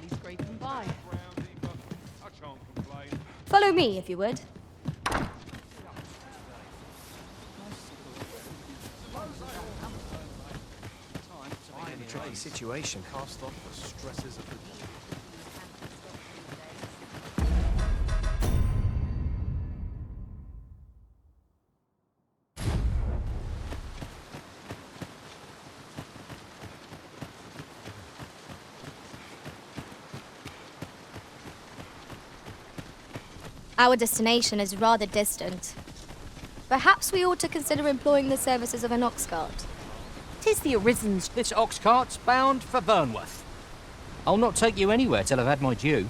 scraping by. Follow me, if you would. Tricky situation. Cast off the stresses of the... Our destination is rather distant. Perhaps we ought to consider employing the services of an ox cart. 'Tis the Arisen's. This ox cart's bound for Vernworth. I'll not take you anywhere till I've had my due.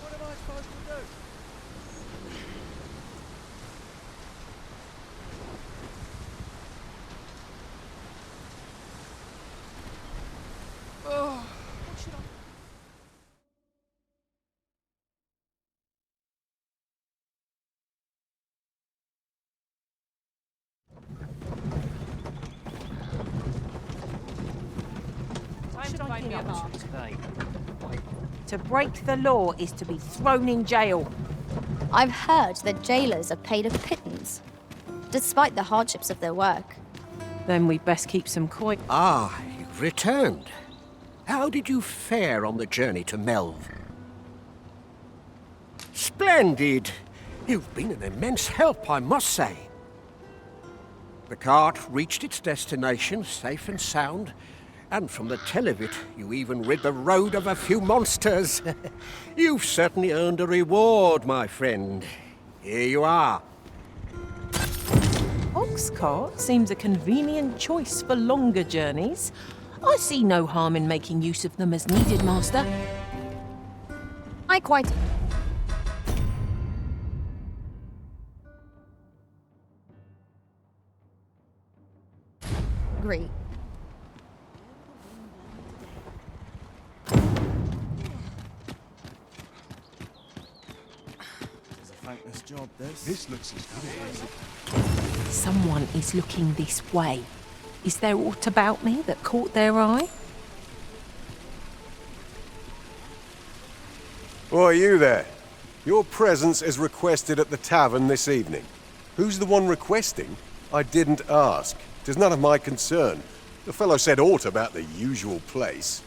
What am I supposed to do? Oh, what should I... To break the law is to be thrown in jail. I've heard that jailers are paid a pittance, despite the hardships of their work. Then we'd best keep some coin. Ah, you've returned. How did you fare on the journey to Melve? Splendid! You've been an immense help, I must say. The cart reached its destination safe and sound, and from the tell of it, you even rid the road of a few monsters. You've certainly earned a reward, my friend. Here you are. Ox cart seems a convenient choice for longer journeys. I see no harm in making use of them as needed, Master. I quite... agree. It's a thankless job, this looks as good as it. Someone is looking this way. Is there aught about me that caught their eye? Why, you there. Your presence is requested at the tavern this evening. Who's the one requesting? I didn't ask. 'Tis none of my concern. The fellow said aught about the usual place.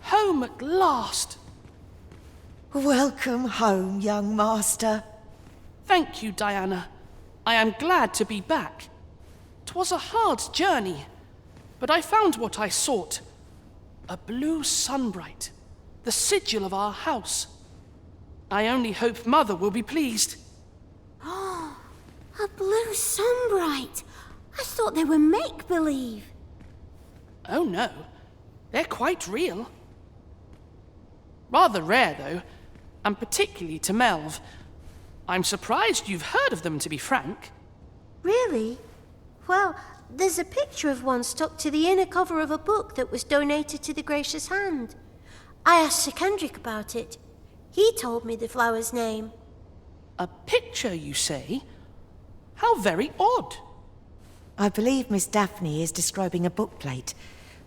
Home at last! Welcome home, young master. Thank you, Diana. I am glad to be back. 'Twas a hard journey, but I found what I sought. A blue sunbright, the sigil of our house. I only hope Mother will be pleased. Oh, a blue sunbright. I thought they were make-believe. Oh no, they're quite real. Rather rare, though, and particularly to Melve. I'm surprised you've heard of them, to be frank. Really? Well, there's a picture of one stuck to the inner cover of a book that was donated to the Gracious Hand. I asked Sir Kendrick about it. He told me the flower's name. A picture, you say? How very odd. I believe Miss Daphne is describing a bookplate.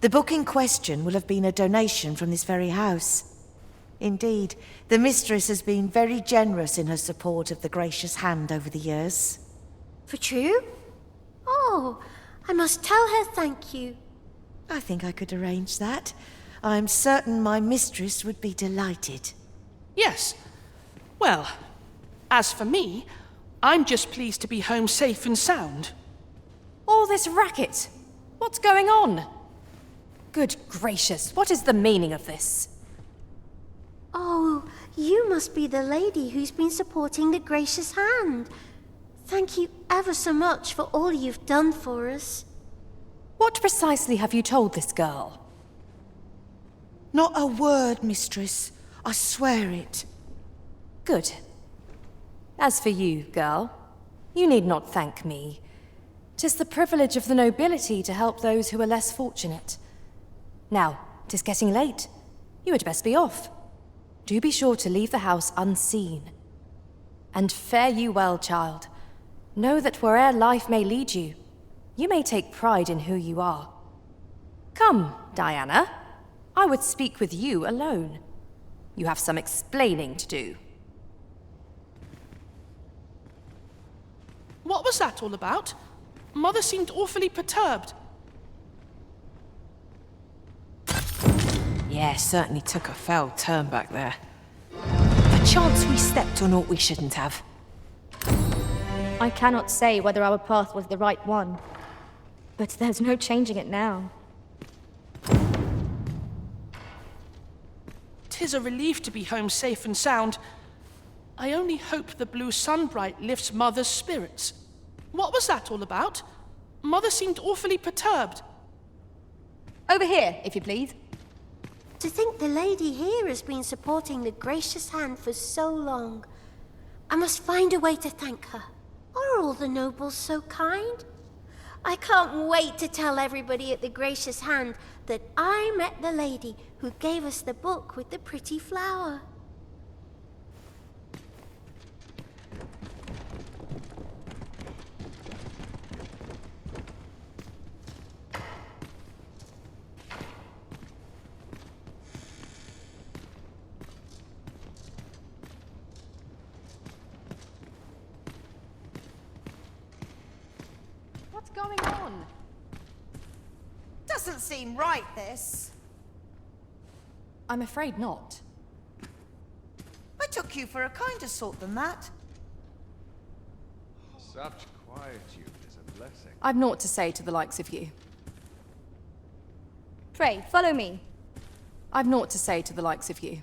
The book in question will have been a donation from this very house. Indeed, the mistress has been very generous in her support of the Gracious Hand over the years. For true? Oh, I must tell her thank you. I think I could arrange that. I'm certain my mistress would be delighted. Yes. Well, as for me, I'm just pleased to be home safe and sound. All this racket! What's going on? Good gracious, what is the meaning of this? Oh, you must be the lady who's been supporting the Gracious Hand. Thank you ever so much for all you've done for us. What precisely have you told this girl? Not a word, mistress. I swear it. Good. As for you, girl, you need not thank me. 'Tis the privilege of the nobility to help those who are less fortunate. Now, 'tis getting late. You had best be off. Do be sure to leave the house unseen. And fare you well, child. Know that where'er life may lead you, you may take pride in who you are. Come, Diana. I would speak with you alone. You have some explaining to do. What was that all about? Mother seemed awfully perturbed. Yeah, certainly took a foul turn back there. Perchance we stepped on aught we shouldn't have. I cannot say whether our path was the right one, but there's no changing it now. 'Tis a relief to be home safe and sound. I only hope the blue sunbright lifts Mother's spirits. What was that all about? Mother seemed awfully perturbed. Over here, if you please. To think the lady here has been supporting the gracious hand for so long. I must find a way to thank her. Are all the nobles so kind? I can't wait to tell everybody at the gracious hand that I met the lady who gave us the book with the pretty flower. What's going on? Doesn't seem right, this. I'm afraid not. I took you for a kinder sort than that. Such quietude is a blessing. I've naught to say to the likes of you. Pray, follow me. I've naught to say to the likes of you.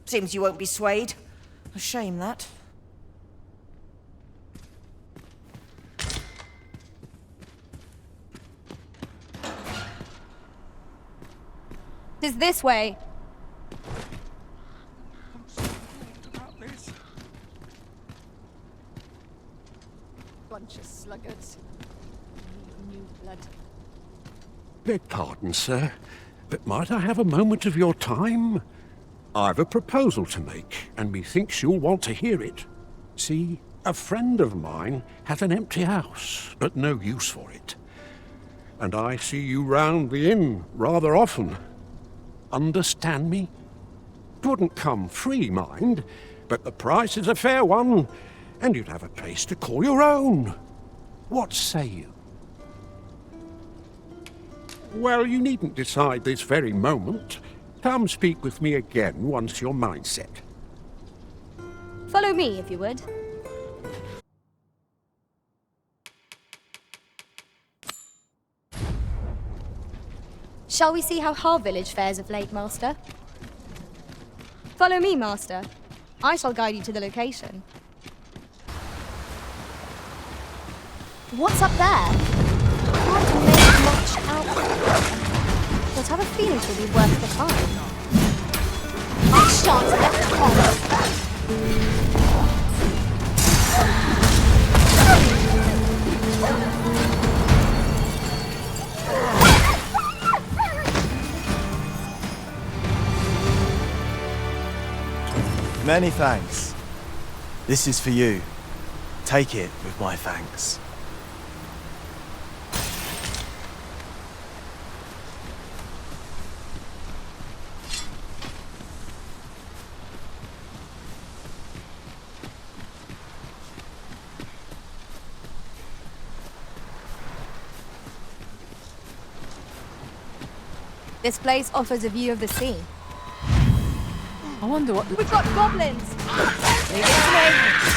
Seems you won't be swayed. A shame, that. Tis this way. I'm so worried about this. Bunch of sluggards. New blood. Beg pardon, sir, but might I have a moment of your time? I've a proposal to make, and methinks you'll want to hear it. See, a friend of mine has an empty house, but no use for it. And I see you round the inn rather often. Understand me? 'Twouldn't come free, mind, but the price is a fair one, and you'd have a place to call your own. What say you? Well, you needn't decide this very moment. Come speak with me again once your mind's set. Follow me, if you would. Shall we see how Har village fares of late, Master? Follow me, Master. I shall guide you to the location. What's up there? Can't make much out, but I have a feeling it will be worth the time. I shan't let it come. Many thanks. This is for you. Take it with my thanks. This place offers a view of the sea. I wonder what... We've got goblins! Leave it to me.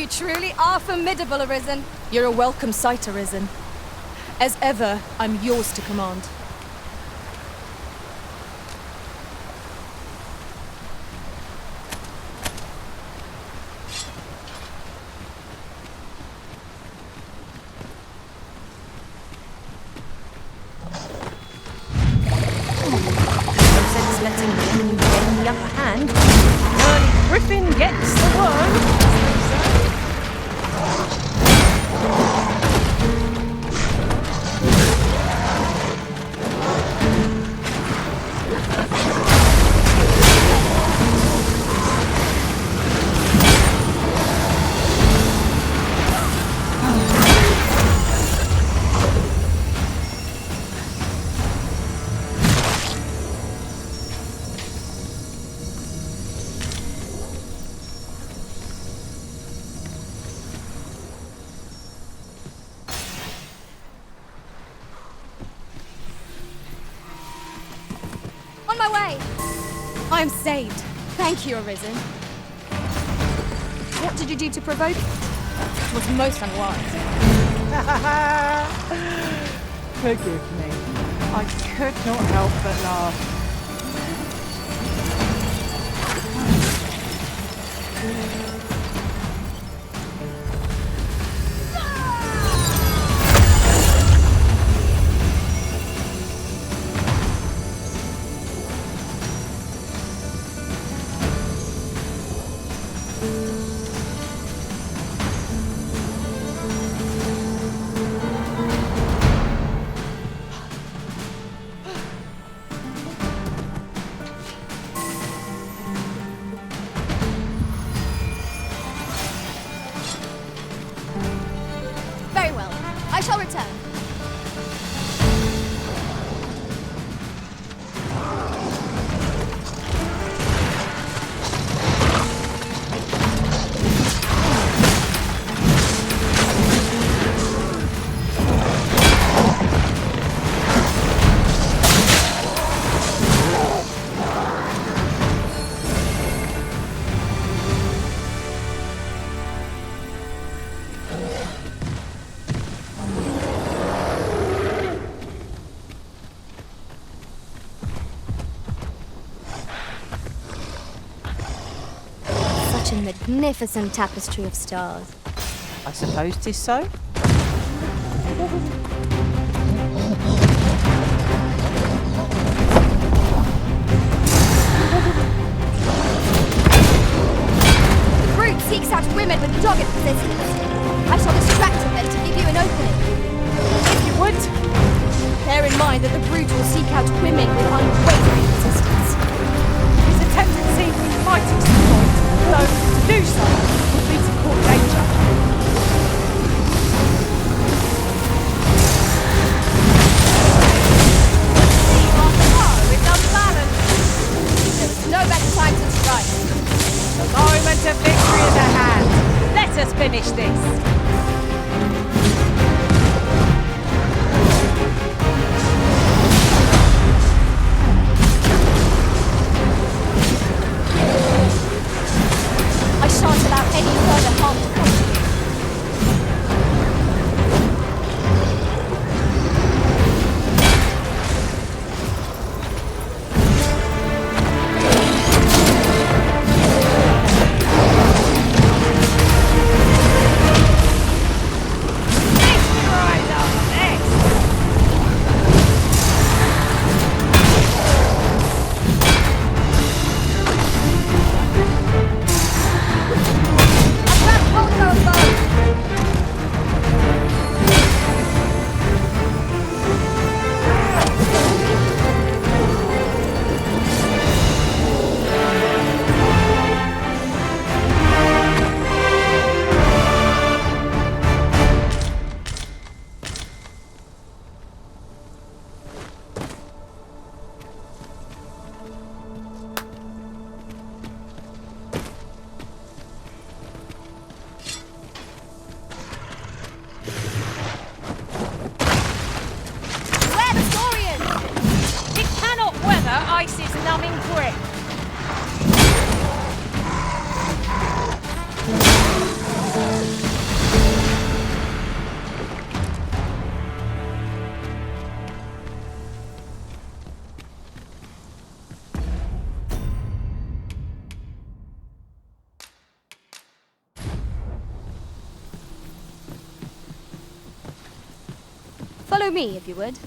You truly are formidable, Arisen. You're a welcome sight, Arisen. As ever, I'm yours to command. No sense letting the enemy gain the upper hand. Early Griffin gets the worm. On my way! I am saved. Thank you, Arisen. What did you do to provoke it? It was most unwise. Forgive me. I could not help but laugh. Very well. I shall return. Such a magnificent tapestry of stars. I suppose 'tis so. The brute seeks out women with dogged persistence. I shall distract him then to give you an opening. If you would. Bear in mind that the brute will seek out women with unwavering persistence. His tendency might exploit, though to do so would be to court danger. There is no better time to strike. The moment of victory is at hand. Let us finish this. I shan't allow any further harm to come to you. Ice's numbing grip. Follow me, if you would.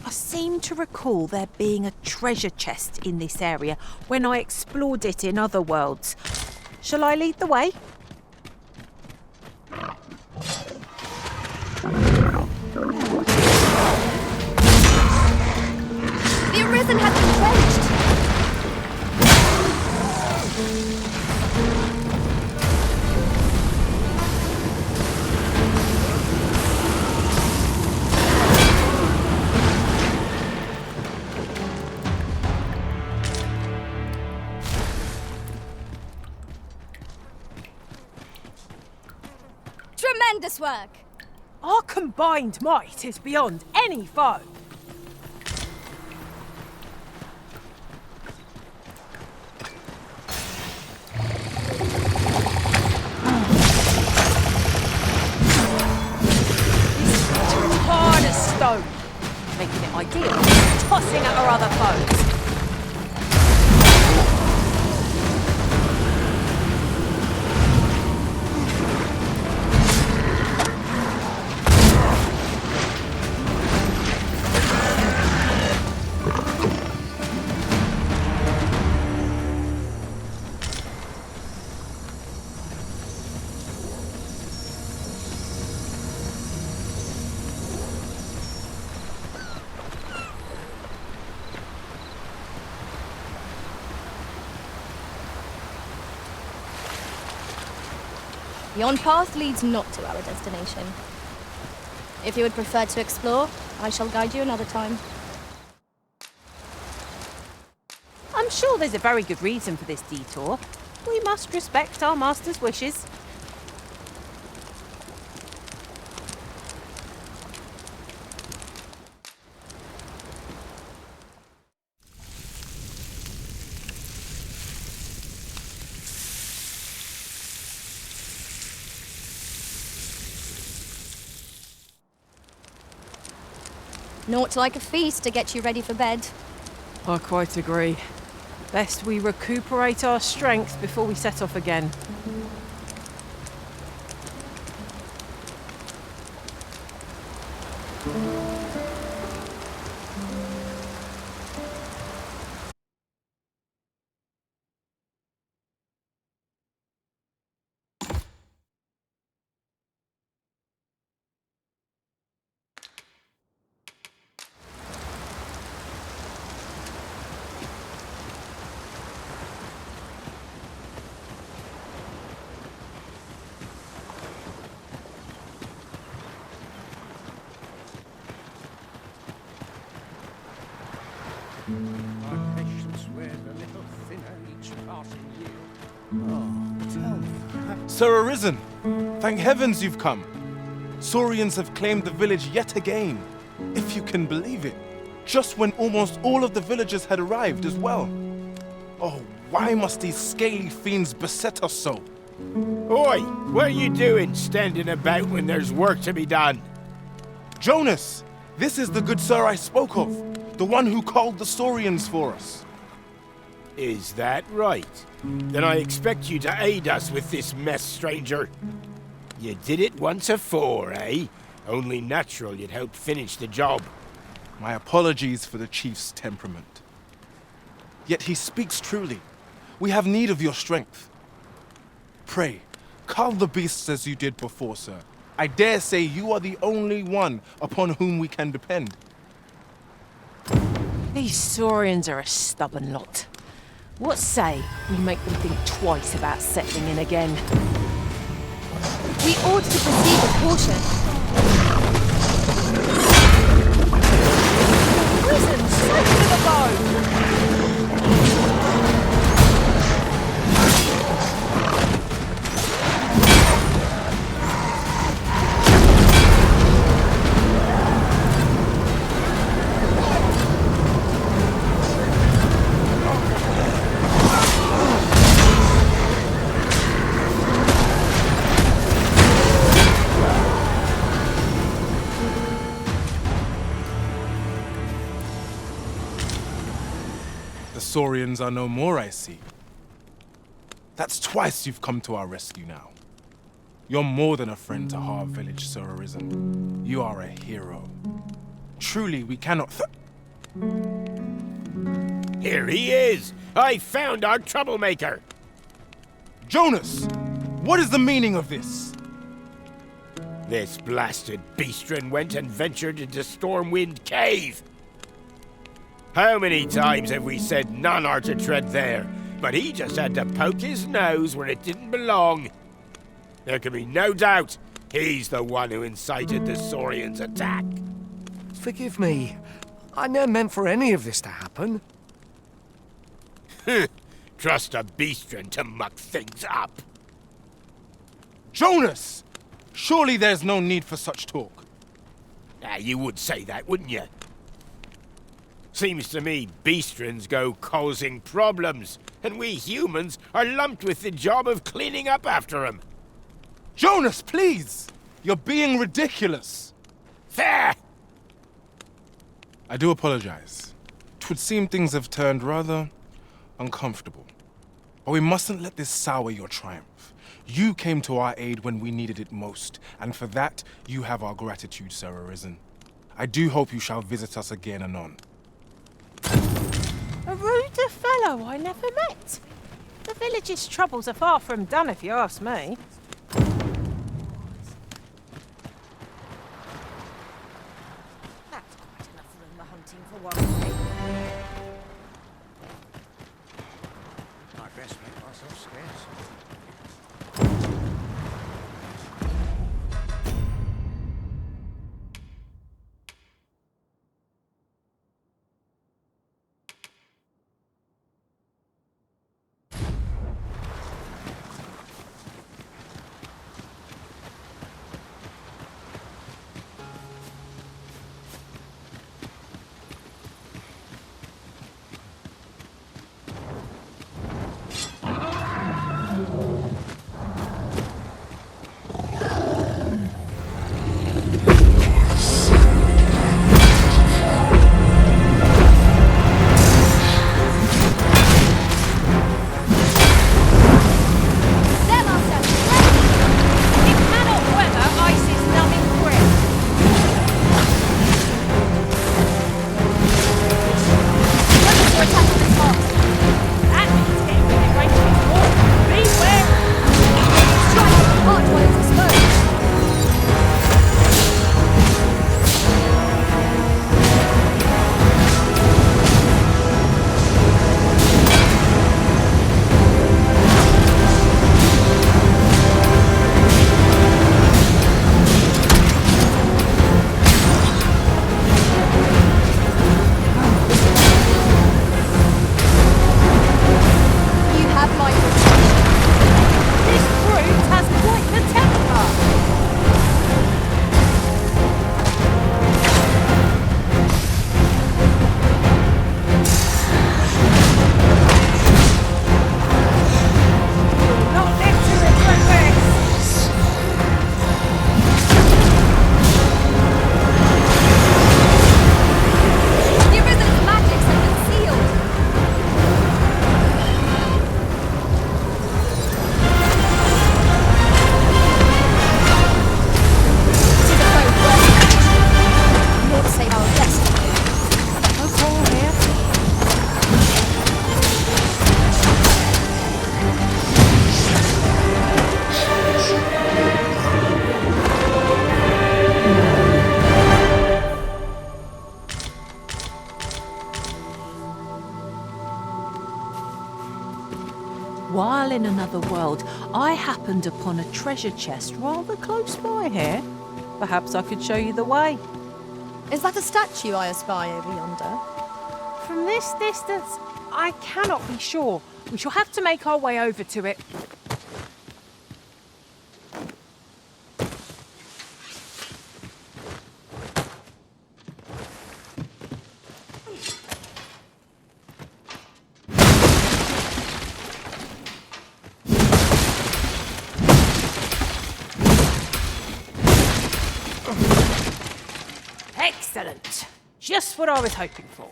I seem to recall there being a treasure chest in this area when I explored it in other worlds. Shall I lead the way? The Arisen has been quenched! Tremendous work! Our combined might is beyond any foe. Hard as stone, making it ideal for tossing at our other foes. The on-path leads not to our destination. If you would prefer to explore, I shall guide you another time. I'm sure there's a very good reason for this detour. We must respect our master's wishes. Naught like a feast to get you ready for bed. I quite agree. Best we recuperate our strength before we set off again. My patience wears a little thinner each passing year. Oh, tell me. Sir Arisen, thank heavens you've come. Saurians have claimed the village yet again. If you can believe it. Just when almost all of the villagers had arrived as well. Oh, why must these scaly fiends beset us so? Oi! What are you doing standing about when there's work to be done? Jonas! This is the good sir I spoke of. The one who called the Saurians for us. Is that right? Then I expect you to aid us with this mess, stranger. You did it once afore, eh? Only natural you'd help finish the job. My apologies for the chief's temperament. Yet he speaks truly. We have need of your strength. Pray, cull the beasts as you did before, sir. I dare say you are the only one upon whom we can depend. These Saurians are a stubborn lot. What say we make them think twice about settling in again? We ought to proceed with caution. Prison, safe to the bone! Saurians are no more, I see. That's twice you've come to our rescue now. You're more than a friend to Har Village, Sir Arisen. You are a hero. Truly, we cannot Here he is! I found our troublemaker! Jonas! What is the meaning of this? This blasted beastren went and ventured into Stormwind Cave! How many times have we said none are to tread there, but he just had to poke his nose where it didn't belong. There can be no doubt he's the one who incited the Saurians' attack. Forgive me. I never meant for any of this to happen. Trust a beastren to muck things up. Jonas! Surely there's no need for such talk. You would say that, wouldn't you? Seems to me beastrens go causing problems, and we humans are lumped with the job of cleaning up after them. Jonas, please! You're being ridiculous. Fair! I do apologize. 'Twould seem things have turned rather uncomfortable. But we mustn't let this sour your triumph. You came to our aid when we needed it most, and for that you have our gratitude, Sir Arisen. I do hope you shall visit us again anon. A ruder fellow I never met. The village's troubles are far from done, if you ask me. That's quite enough room for hunting for one day. I best make myself scarce. While in another world, I happened upon a treasure chest rather close by here. Perhaps I could show you the way. Is that a statue I espy over yonder? From this distance, I cannot be sure. We shall have to make our way over to it. Excellent. Just what I was hoping for.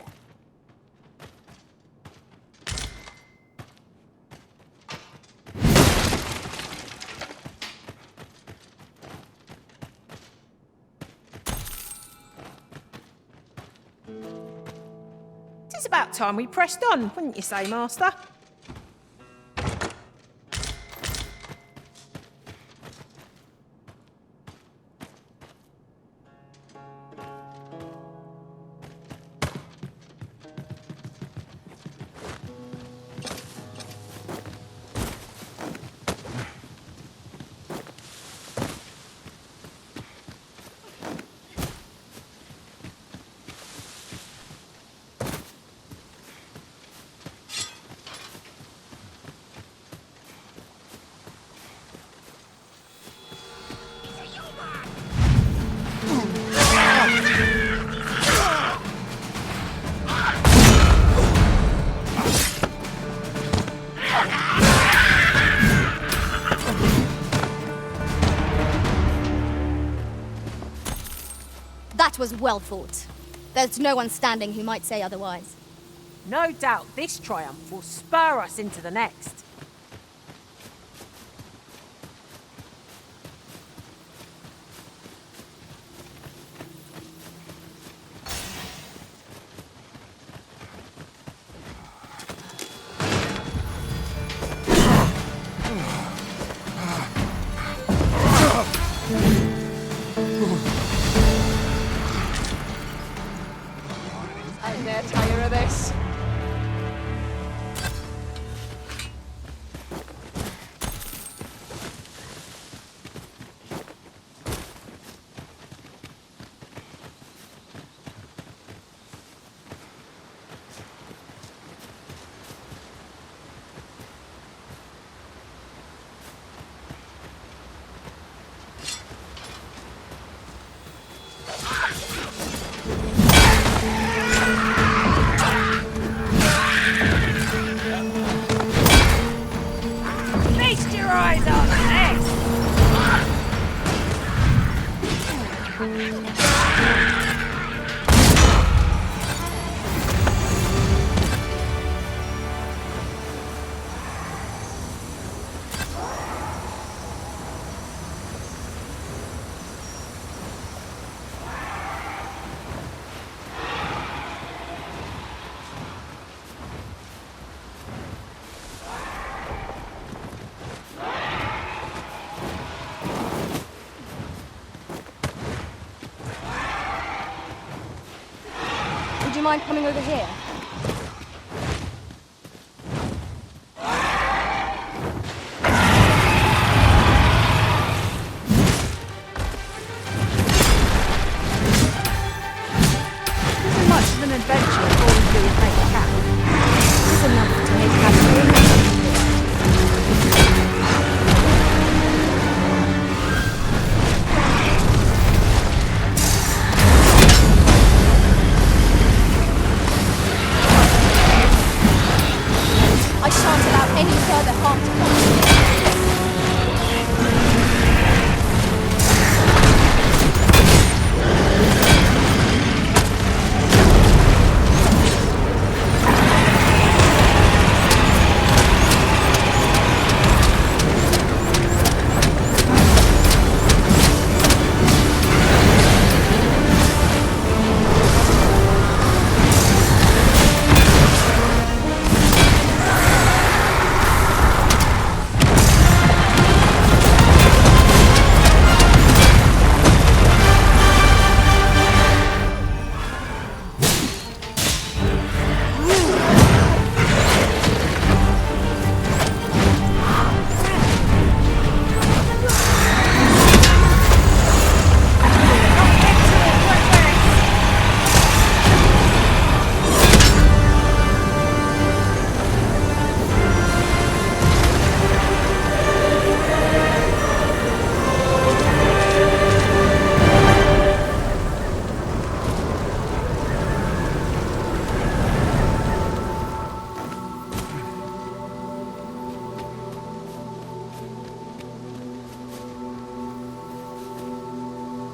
about time we pressed on, wouldn't you say, Master? That was well fought. There's no one standing who might say otherwise. No doubt this triumph will spur us into the next. I'm near tired of this. Feast your eyes on this! Would you mind coming over here? Isn't much of an adventure if all we do is make a cap. It's enough to make happy. I shan't allow any further harm to come.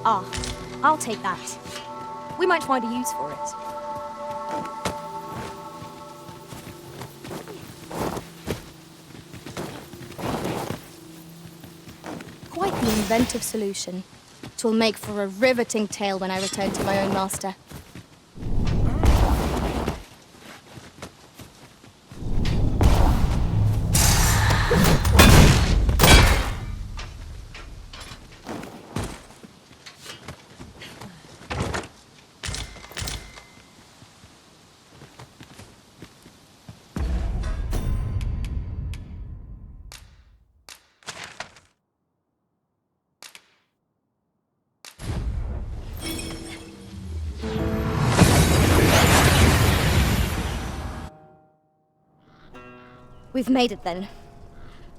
Ah, I'll take that. We might find a use for it. Quite the inventive solution. It will make for a riveting tale when I return to my own master. We've made it then.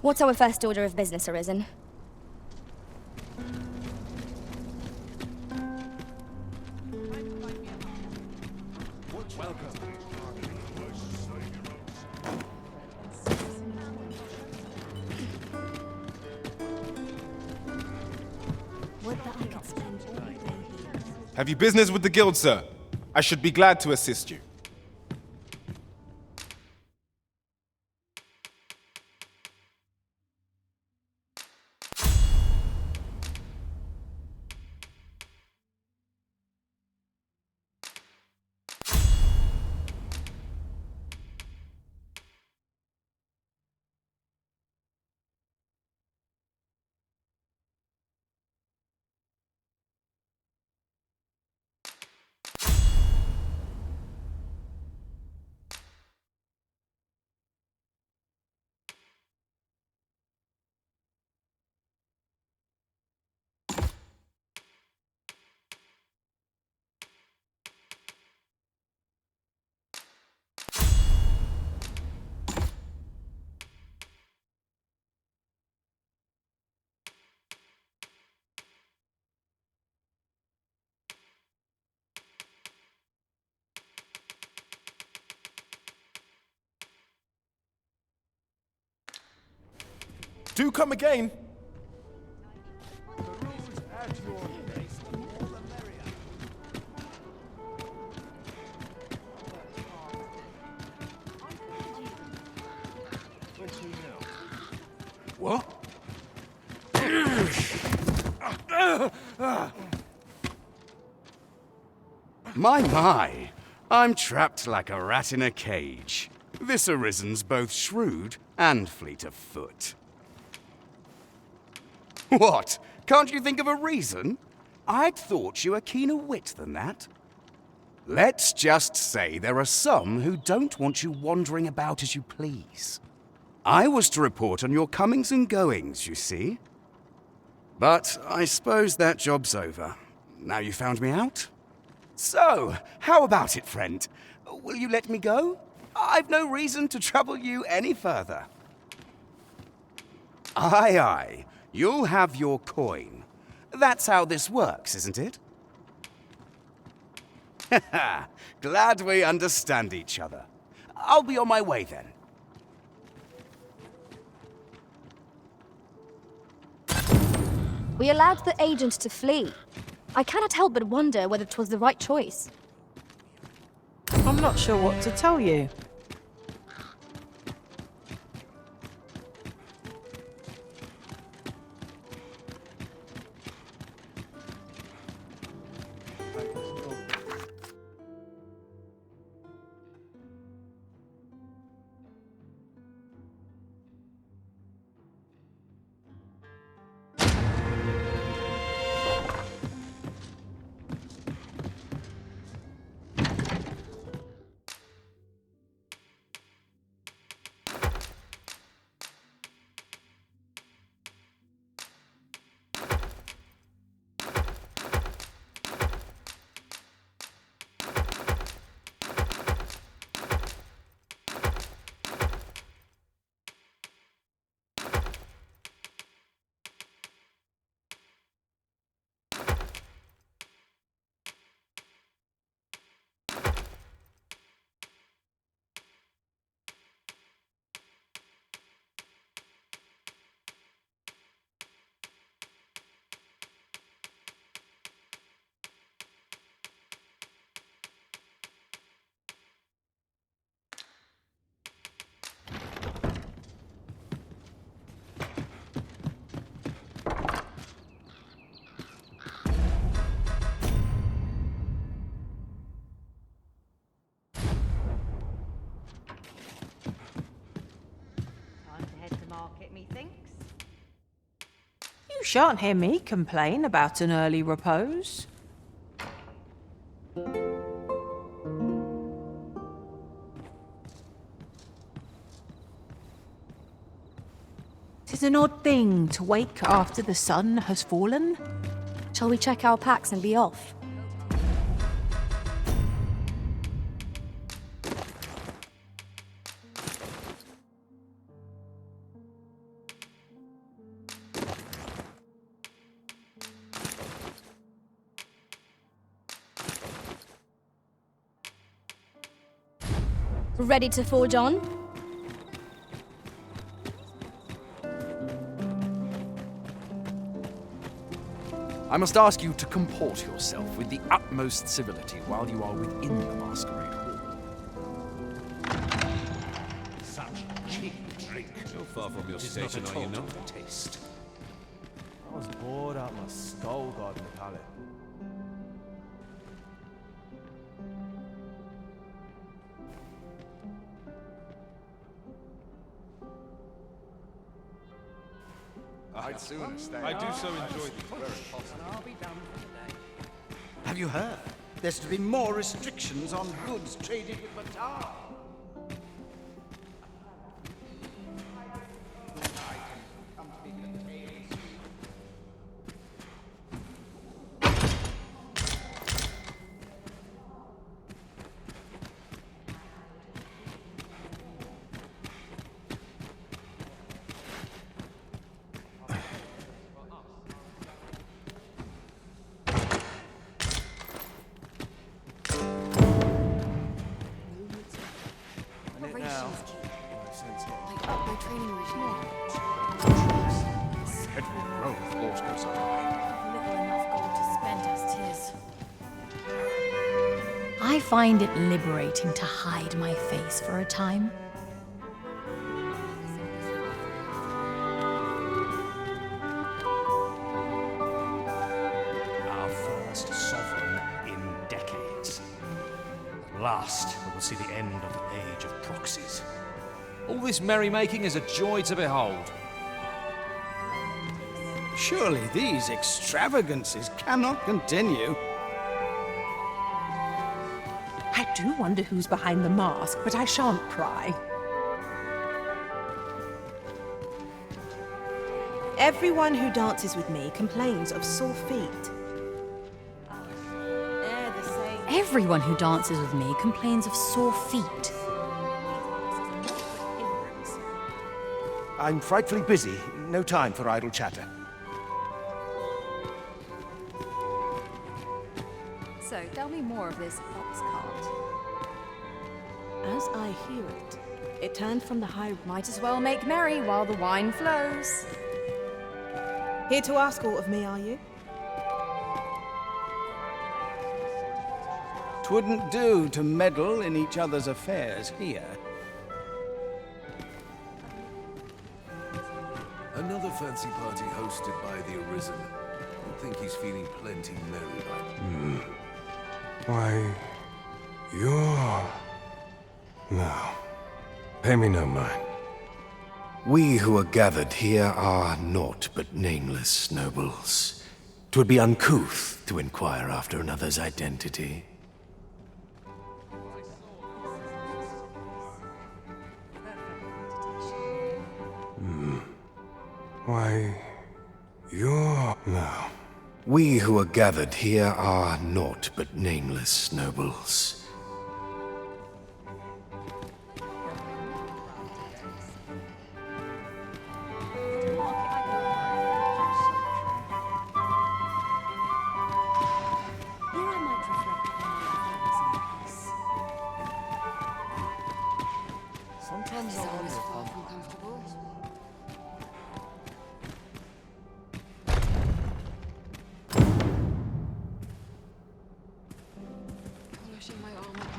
What's our first order of business, Arisen? Have you business with the guild, sir? I should be glad to assist you. Do come again. What? My. I'm trapped like a rat in a cage. This Arisen's both shrewd and fleet of foot. What? Can't you think of a reason? I'd thought you were keener wit than that. Let's just say there are some who don't want you wandering about as you please. I was to report on your comings and goings, you see. But I suppose that job's over. Now you found me out? So, how about it, friend? Will you let me go? I've no reason to trouble you any further. Aye, aye. You'll have your coin. That's how this works, isn't it? Haha, glad we understand each other. I'll be on my way then. We allowed the agent to flee. I cannot help but wonder whether 'twas the right choice. I'm not sure what to tell you. You shan't hear me complain about an early repose. 'Tis an odd thing to wake after the sun has fallen. Shall we check our packs and be off? Ready to forge on? I must ask you to comport yourself with the utmost civility while you are within the masquerade hall. Such cheap drink. So far from your station, are you not? Taste. I was bored out my skull guarding the pallet. I'd sooner stay. I do so enjoy these. I'll be done for the day. Have you heard? There's to be more restrictions on goods traded with Batar. I find it liberating to hide my face for a time. Our first sovereign in decades. At last, we will see the end of the age of proxies. All this merrymaking is a joy to behold. Surely these extravagances cannot continue. I do wonder who's behind the mask, but I shan't pry. Everyone who dances with me complains of sore feet. Everyone who dances with me complains of sore feet. I'm frightfully busy. No time for idle chatter. So, tell me more of this box cart. As I hear it, it turned from the high... Might as well make merry while the wine flows. Here to ask aught of me, are you? 'Twouldn't do to meddle in each other's affairs here. Another fancy party hosted by the Arisen. I think he's feeling plenty merry-like. Why, you're... No. Pay me no mind. We who are gathered here are naught but nameless nobles. 'Twould be uncouth to inquire after another's identity. Why, you're... No. We who are gathered here are naught but nameless nobles. Sometimes I wonder if comfortable. Polishing my armor.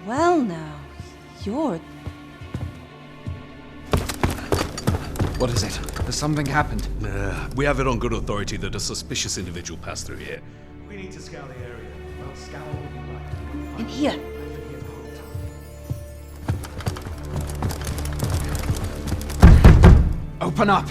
Well now, you're... What is it? Has something happened? We have it on good authority that a suspicious individual passed through here. We need to scour the area. In here. Open up!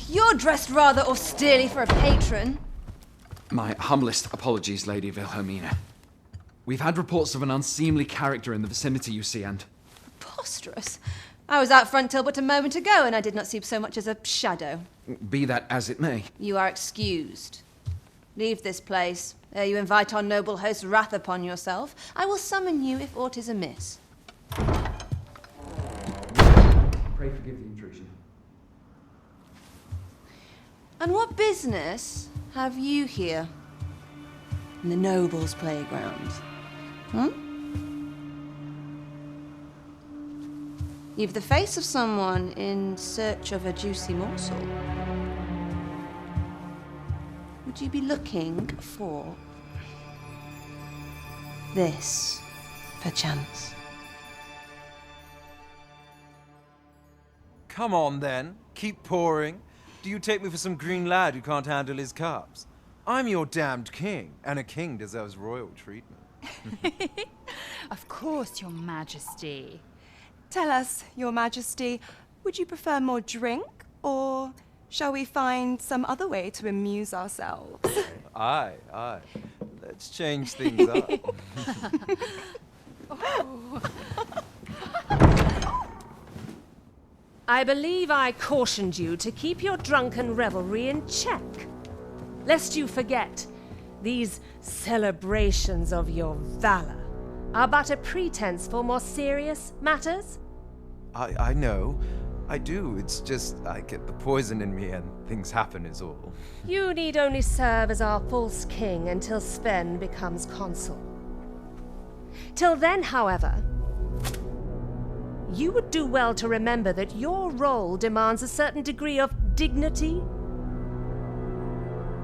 You're dressed rather austerely for a patron. My humblest apologies, Lady Wilhelmina. We've had reports of an unseemly character in the vicinity, you see, and... Preposterous. I was out front till but a moment ago, and I did not see so much as a shadow. Be that as it may. You are excused. Leave this place, ere you invite our noble host's wrath upon yourself. I will summon you if aught is amiss. Pray forgive the intrusion. And what business have you here? In the nobles' playground? You've the face of someone in search of a juicy morsel. Would you be looking for this, perchance? Come on, then. Keep pouring. Do you take me for some green lad who can't handle his cups? I'm your damned king, and a king deserves royal treatment. Of course, Your Majesty. Tell us, Your Majesty, would you prefer more drink, or shall we find some other way to amuse ourselves? Aye. Let's change things up. I believe I cautioned you to keep your drunken revelry in check. Lest you forget, these celebrations of your valor are but a pretense for more serious matters. I know. I do. It's just I get the poison in me and things happen is all. You need only serve as our false king until Sven becomes consul. Till then, however, you would do well to remember that your role demands a certain degree of dignity.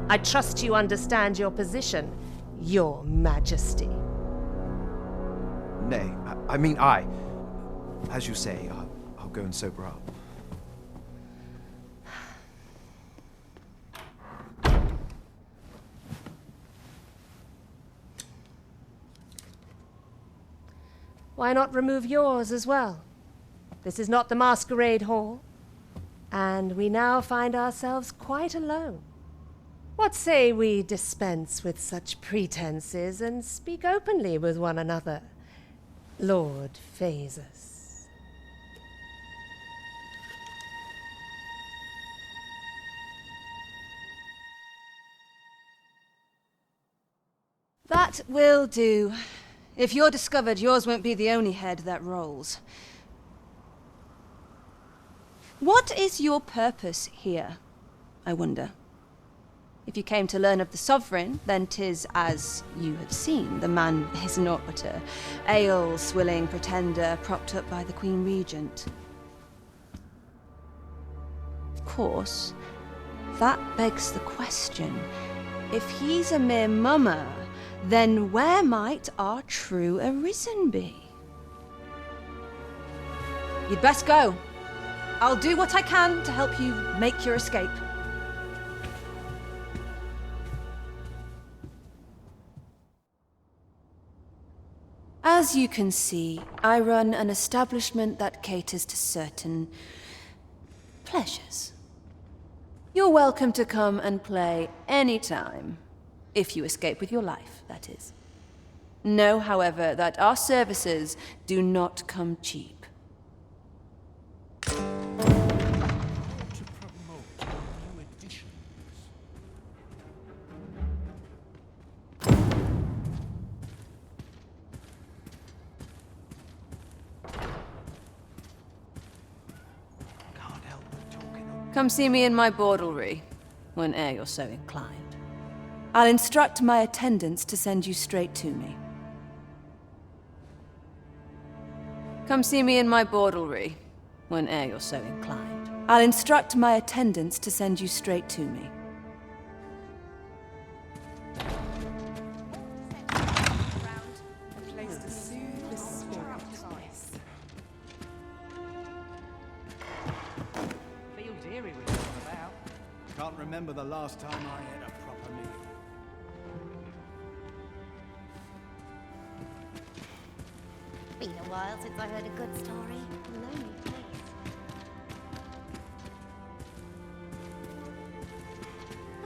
I trust you understand your position, Your Majesty. Nay, as you say, I'll go and sober up. Why not remove yours as well? This is not the masquerade hall, and we now find ourselves quite alone. What say we dispense with such pretenses and speak openly with one another, Lord Phasus? That will do. If you're discovered, yours won't be the only head that rolls. What is your purpose here, I wonder? If you came to learn of the Sovereign, then 'tis as you have seen. The man is naught but a ale-swilling pretender propped up by the Queen Regent. Of course, that begs the question. If he's a mere mummer, then where might our true Arisen be? You'd best go. I'll do what I can to help you make your escape. As you can see, I run an establishment that caters to certain pleasures. You're welcome to come and play anytime, if you escape with your life, that is. Know, however, that our services do not come cheap. Come see me in my bordlery, whene'er you're so inclined. I'll instruct my attendants to send you straight to me. Come see me in my bordlery, whene'er you're so inclined. I'll instruct my attendants to send you straight to me. remember the last time I had a proper meal. Been a while since I heard a good story. Lonely place.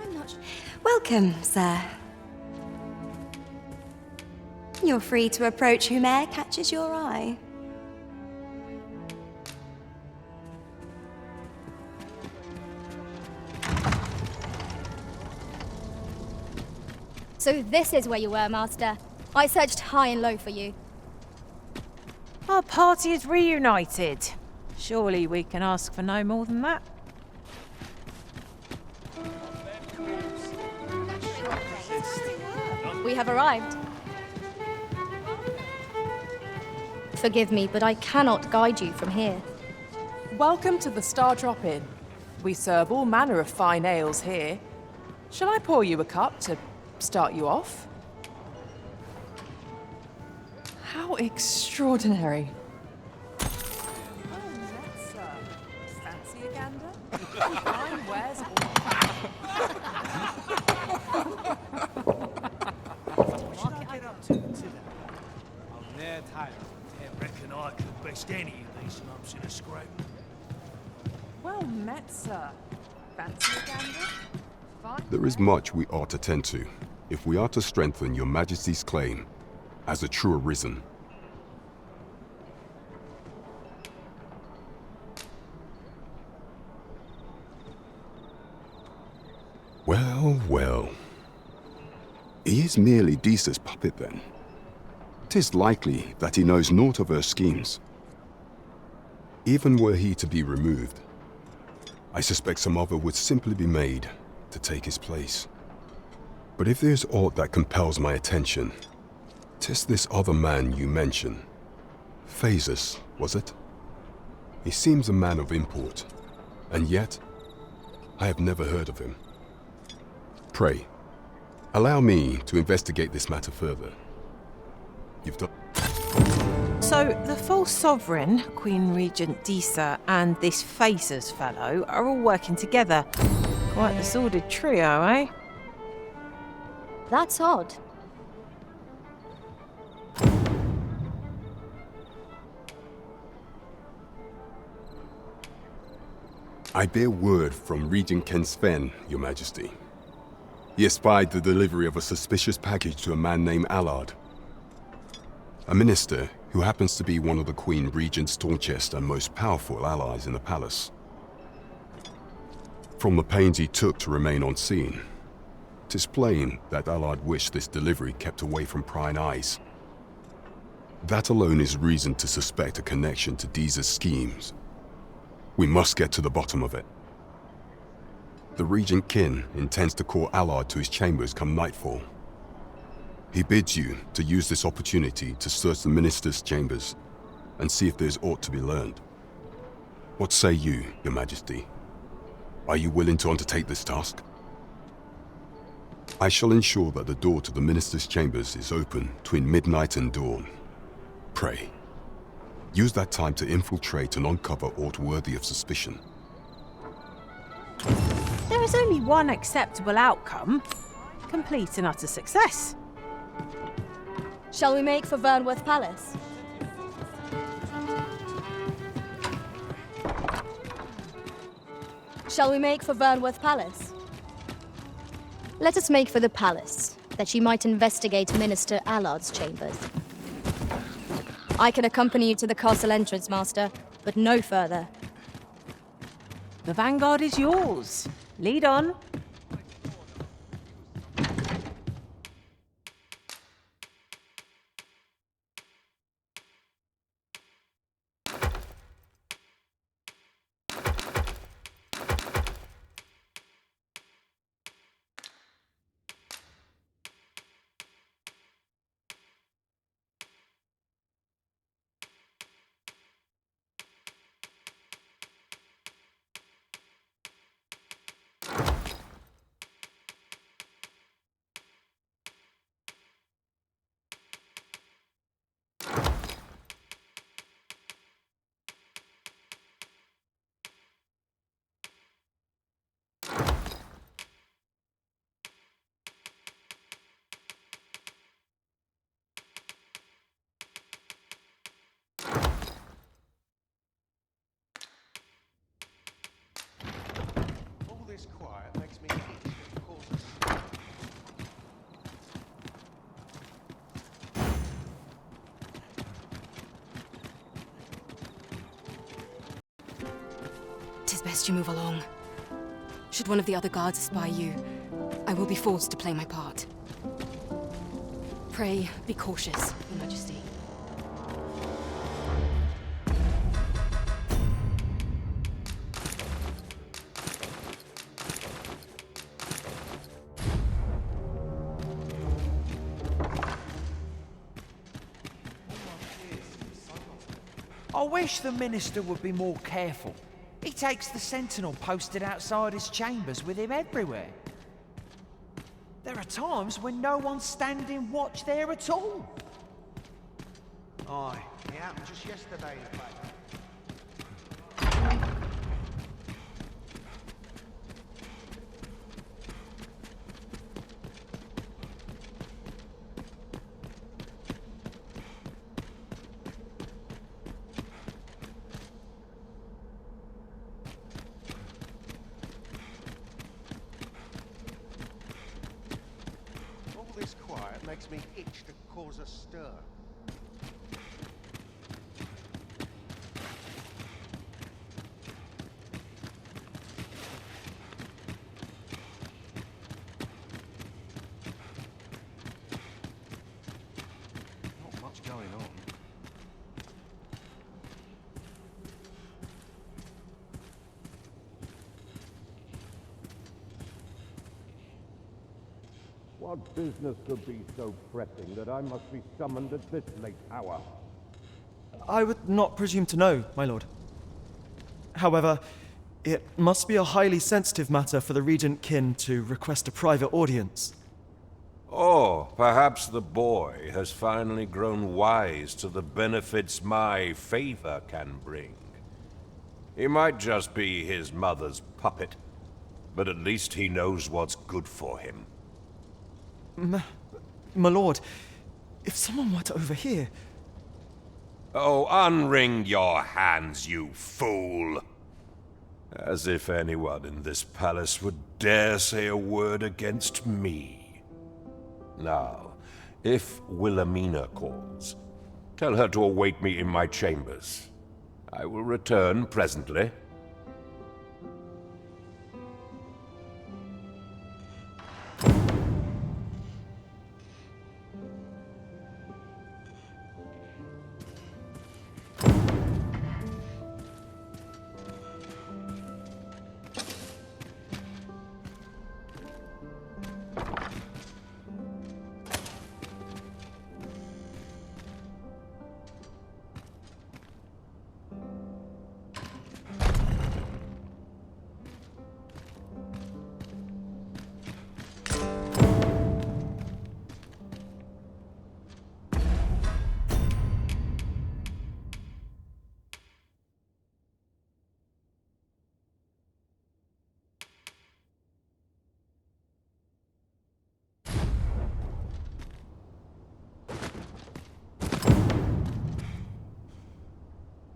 I'm not. Welcome, sir. You're free to approach whome'er catches your eye. So this is where you were, Master. I searched high and low for you. Our party is reunited. Surely we can ask for no more than that. We have arrived. Forgive me, but I cannot guide you from here. Welcome to the Star Drop Inn. We serve all manner of fine ales here. Shall I pour you a cup to start you off? How extraordinary. Fancy a gander? Fine wares What should I get up to today? I'm near tired. I reckon I could best any of these lumps in a scrape. well met, sir. Fancy a gander? Fine. There is much we ought to tend to, if we are to strengthen your Majesty's claim as a true Arisen. Well, well. He is merely Disa's puppet then. 'Tis likely that he knows naught of her schemes. Even were he to be removed, I suspect some other would simply be made to take his place. But if there's aught that compels my attention, 'tis this other man you mention. Phasus, was it? He seems a man of import, and yet I have never heard of him. Pray, allow me to investigate this matter further. You've done... So, the false sovereign, Queen Regent Disa, and this Phases fellow are all working together. Quite the sordid trio, eh? That's odd. I bear word from Regent Ken Sven, Your Majesty. He espied the delivery of a suspicious package to a man named Allard, a minister who happens to be one of the Queen Regent's staunchest and most powerful allies in the palace. From the pains he took to remain on scene, 'tis plain that Allard wished this delivery kept away from prying eyes. That alone is reason to suspect a connection to Disa's schemes. We must get to the bottom of it. The Regent Kin intends to call Allard to his chambers come nightfall. He bids you to use this opportunity to search the minister's chambers and see if there's aught to be learned. What say you, Your Majesty? Are you willing to undertake this task? I shall ensure that the door to the minister's chambers is open between midnight and dawn. Pray, use that time to infiltrate and uncover aught worthy of suspicion. There is only one acceptable outcome. Complete and utter success. Shall we make for Vernworth Palace? Shall we make for Vernworth Palace? Let us make for the palace, that she might investigate Minister Allard's chambers. I can accompany you to the castle entrance, Master, but no further. The vanguard is yours. Lead on. suggest you move along. Should one of the other guards espy you, I will be forced to play my part. Pray, be cautious, Your Majesty. I wish the minister would be more careful. He takes the sentinel posted outside his chambers with him everywhere. There are times when no one's standing watch there at all. Aye, it happened just yesterday, in fact. All this quiet makes me itch to cause a stir. Not much going on. What business could be so pressing that I must be summoned at this late hour? I would not presume to know, my lord. However, it must be a highly sensitive matter for the Regent Kin to request a private audience. Or perhaps the boy has finally grown wise to the benefits my favor can bring. He might just be his mother's puppet, but at least he knows what's good for him. My lord, if someone were to overhear... Oh, unwring your hands, you fool! As if anyone in this palace would dare say a word against me. Now, if Wilhelmina calls, tell her to await me in my chambers. I will return presently.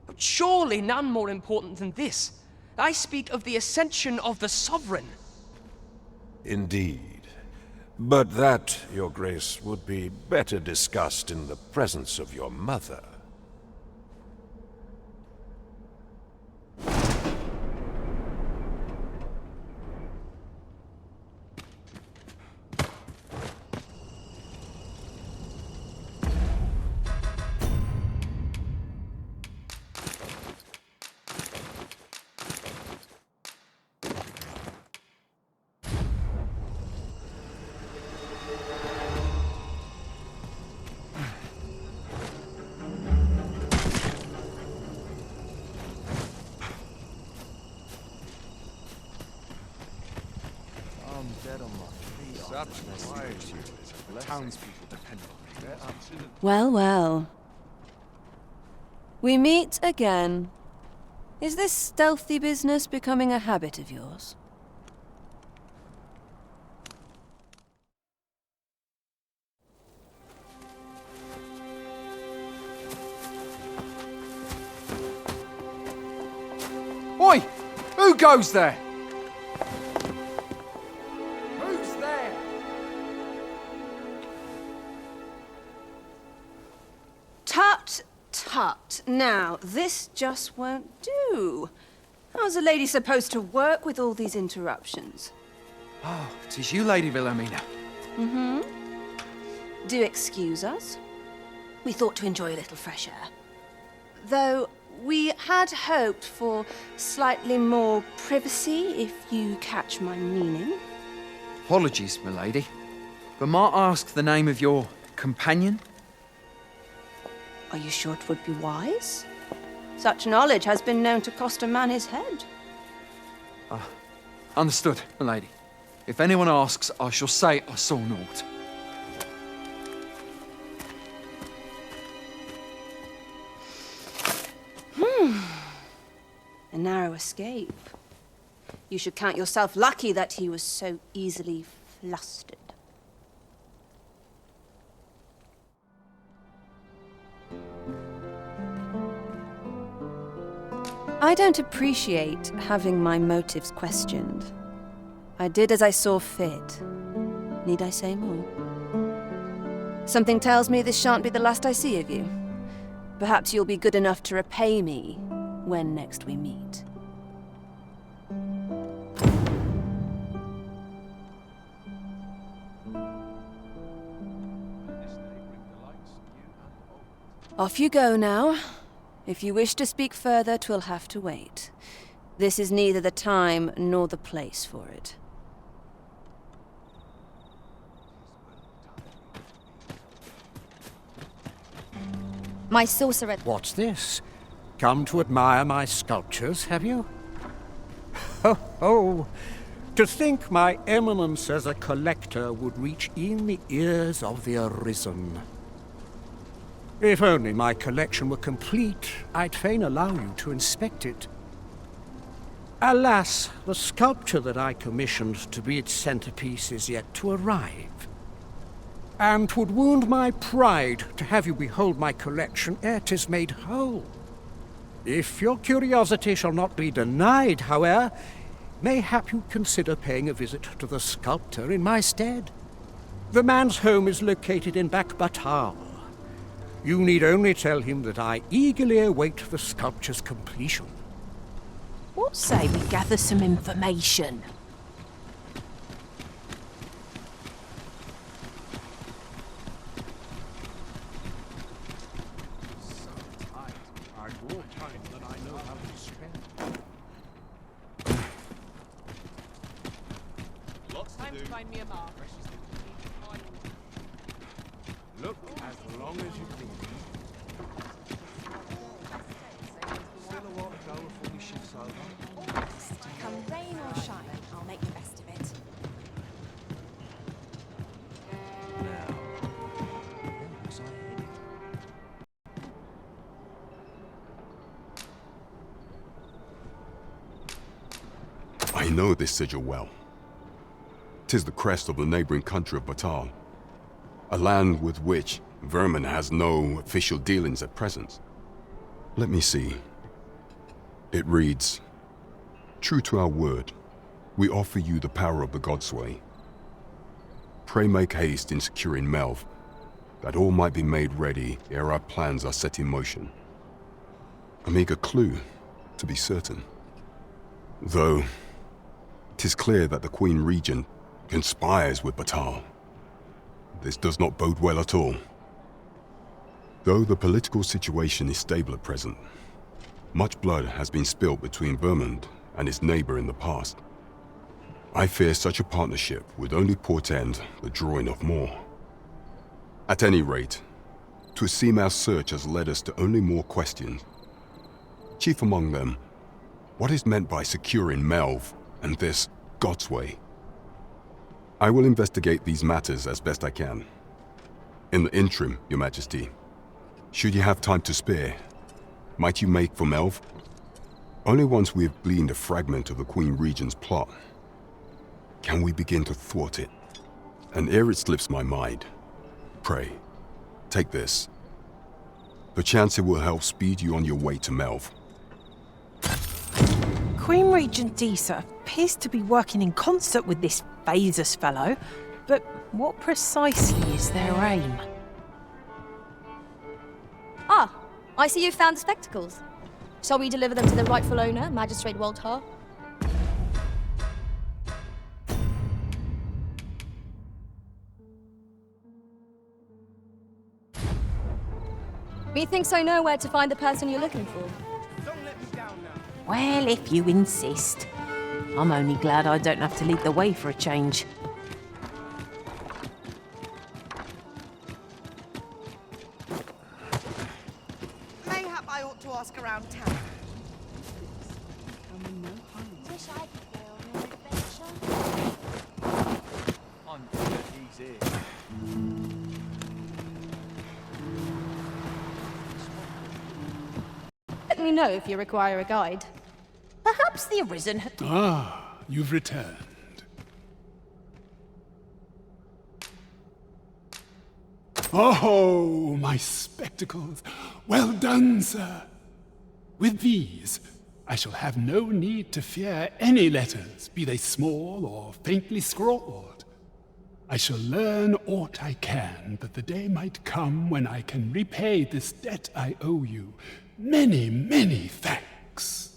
But surely none more important than this. I speak of the ascension of the Sovereign. Indeed. But that, Your Grace, would be better discussed in the presence of your mother. Townspeople depend on me. Well, well. We meet again. Is this stealthy business becoming a habit of yours? Oi! Who goes there? Who's there? Tut, tut. Now, this just won't do. How's a lady supposed to work with all these interruptions? Oh, 'tis you, Lady Wilhelmina. Mm-hmm. Do excuse us. We thought to enjoy a little fresh air. Though we had hoped for slightly more privacy, if you catch my meaning. Apologies, milady. But might I ask the name of your companion? Are you sure it would be wise? Such knowledge has been known to cost a man his head. Understood, milady. If anyone asks, I shall say I saw naught. A narrow escape. You should count yourself lucky that he was so easily flustered. I don't appreciate having my motives questioned. I did as I saw fit. Need I say more? Something tells me this shan't be the last I see of you. Perhaps you'll be good enough to repay me when next we meet. Off you go now. If you wish to speak further, 'twill have to wait. This is neither the time nor the place for it. My sorcerer. What's this? Come to admire my sculptures, have you? Ho ho! To think my eminence as a collector would reach in the ears of the Arisen. If only my collection were complete, I'd fain allow you to inspect it. Alas, the sculpture that I commissioned to be its centerpiece is yet to arrive. And 'twould wound my pride to have you behold my collection ere 'tis made whole. If your curiosity shall not be denied, however, mayhap you consider paying a visit to the sculptor in my stead. The man's home is located in Batal. You need only tell him that I eagerly await the sculpture's completion. What say we gather some information? Time to find me a mark. Look as long as you please. Still a while to go before we shift over. Come rain or shine, I'll make the best of it. Now, where was I heading? I know this sigil well. 'Tis the crest of the neighboring country of Batal, a land with which Vermin has no official dealings at present. Let me see. It reads, "True to our word, we offer you the power of the Godsway. Pray make haste in securing Melv, that all might be made ready ere our plans are set in motion." A meager clue, to be certain. Though, 'tis clear that the Queen Regent conspires with Batal. This does not bode well at all. Though the political situation is stable at present, much blood has been spilled between Vermund and its neighbor in the past. I fear such a partnership would only portend the drawing of more. At any rate, 'twould seem our search has led us to only more questions. Chief among them, what is meant by securing Melv and this Godsway? I will investigate these matters as best I can. In the interim, Your Majesty, should you have time to spare, might you make for Melv? Only once we have gleaned a fragment of the Queen Regent's plot can we begin to thwart it. And ere it slips my mind, pray, take this. Perchance it will help speed you on your way to Melv. Queen Regent Disa appears to be working in concert with this Phasus fellow, but what precisely is their aim? Ah, I see you've found the spectacles. Shall we deliver them to the rightful owner, Magistrate Walter? Methinks I know where to find the person you're looking for. Well, if you insist. I'm only glad I don't have to lead the way for a change. Mayhap I ought to ask around town. Wish I could go on an adventure. I'm glad he's here. Let me know if you require a guide. Perhaps the Arisen had... Ah, you've returned. Oh, my spectacles. Well done, sir. With these, I shall have no need to fear any letters, be they small or faintly scrawled. I shall learn aught I can, that the day might come when I can repay this debt I owe you. Many, many thanks.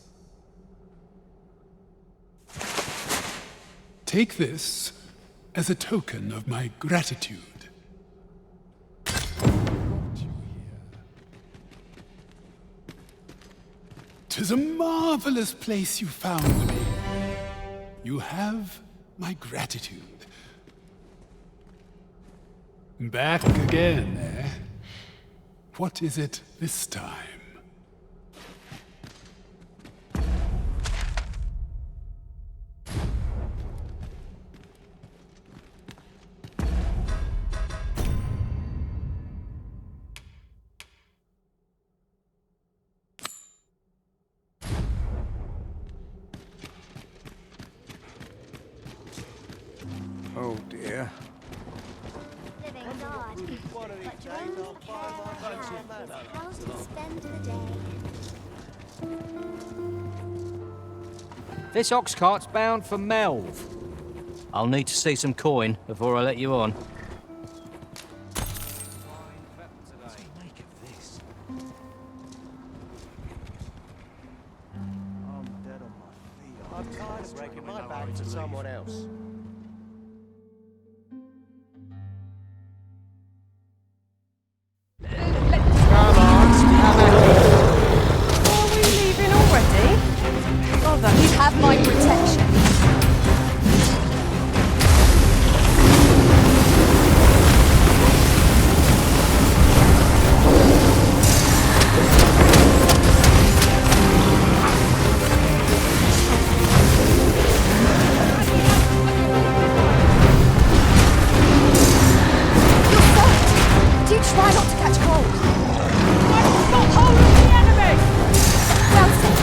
Take this as a token of my gratitude. 'Tis a marvelous place you found me. You have my gratitude. Back again, eh? What is it this time? Oh dear. Living God, but you only care how to spend the day. This ox cart's bound for Melv. I'll need to see some coin before I let you on. I'm tired of breaking my back to someone else. Are we leaving already? Bother. You have my protection. Do try not to catch cold. Got hold of the enemy! Well said.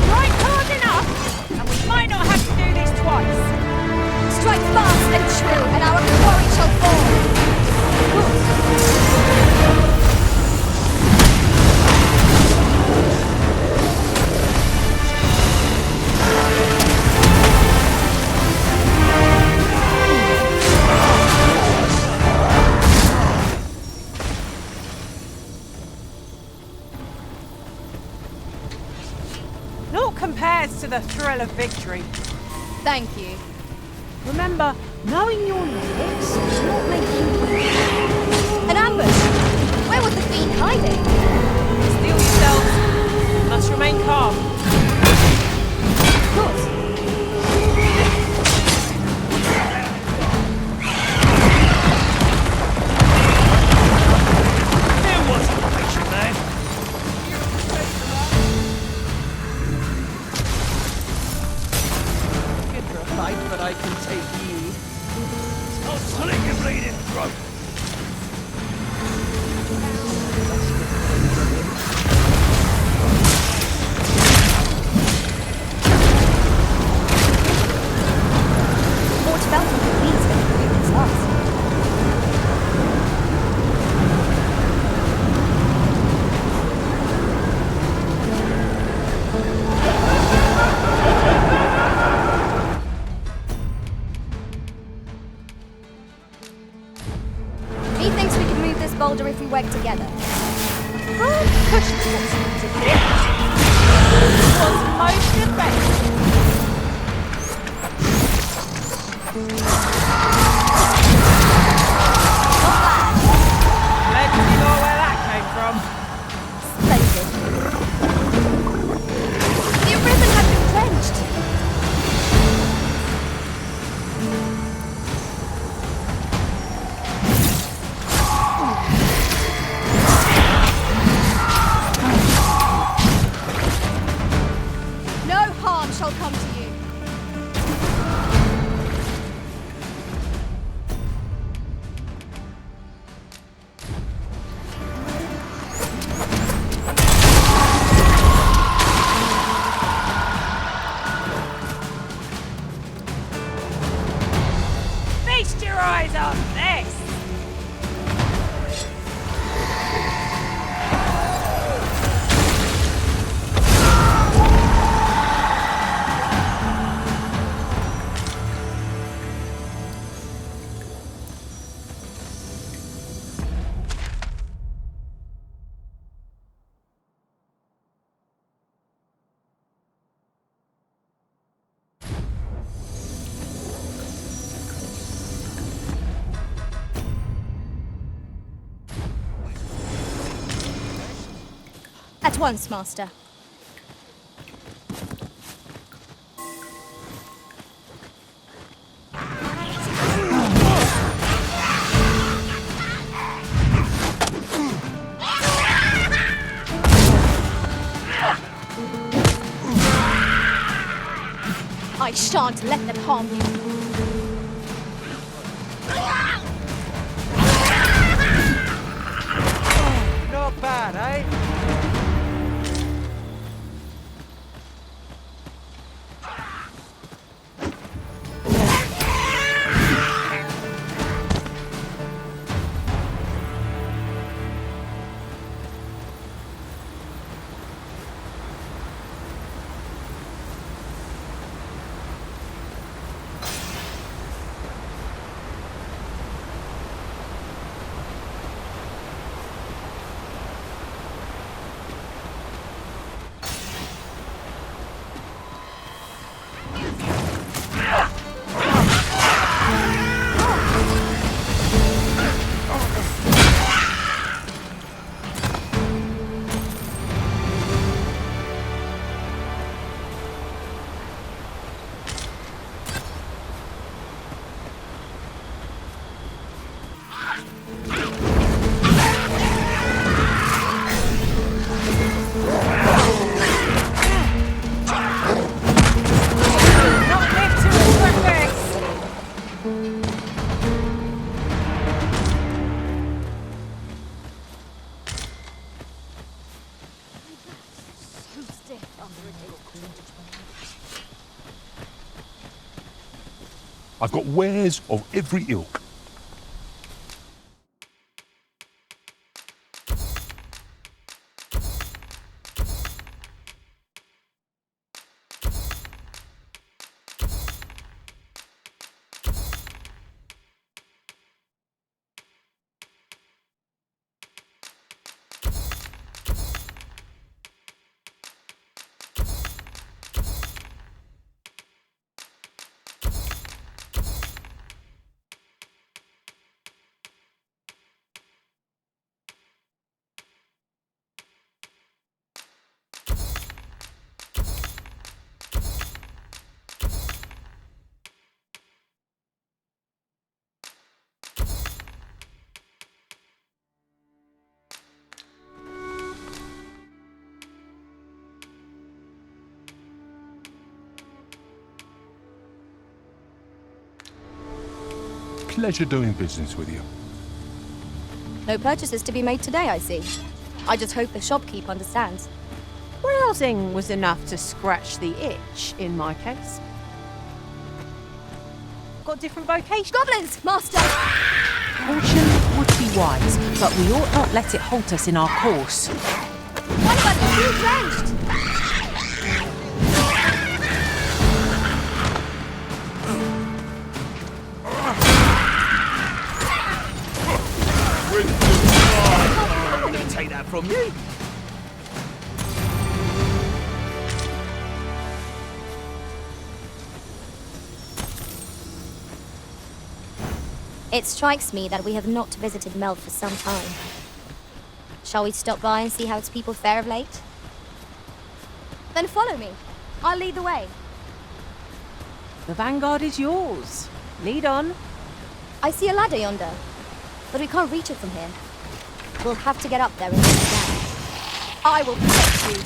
Right hard enough, and we might not have to do this twice. Strike fast and true, and our quarry shall fall. Naught compares to the thrill of victory. Thank you. Remember, knowing your limits should not make you weak. An ambush! Where was the fiend hiding? Steel yourselves. You must remain calm. Good. There was a patient man. Looking for a fight, but I can take you. I'll slit your bleeding throat. Fort Felton please when the movement starts. harm shall come to you. Feast your eyes on this! At once, Master. I shan't let them harm you. Not bad, eh? I've got wares of every ilk. Pleasure doing business with you. No purchases to be made today, I see. I just hope the shopkeep understands. Browsing was enough to scratch the itch, in my case. Got different vocations. Goblins, Master! Caution would be wise, but we ought not let it halt us in our course. One of us is drenched! I'm gonna take that from you. It strikes me that we have not visited Mel for some time. Shall we stop by and see how its people fare of late? Then follow me. I'll lead the way. The vanguard is yours. Lead on. I see a ladder yonder, but we can't reach it from here. We'll have to get up there and take it down. I will protect you.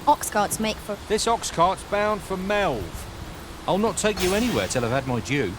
ox carts make for... This ox cart's bound for Melv. I'll not take you anywhere till I've had my due.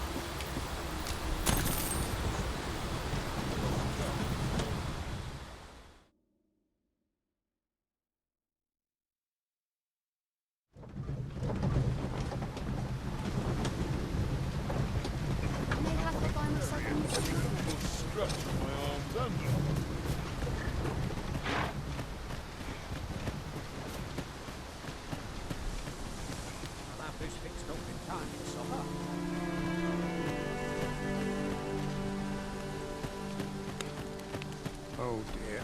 Oh dear.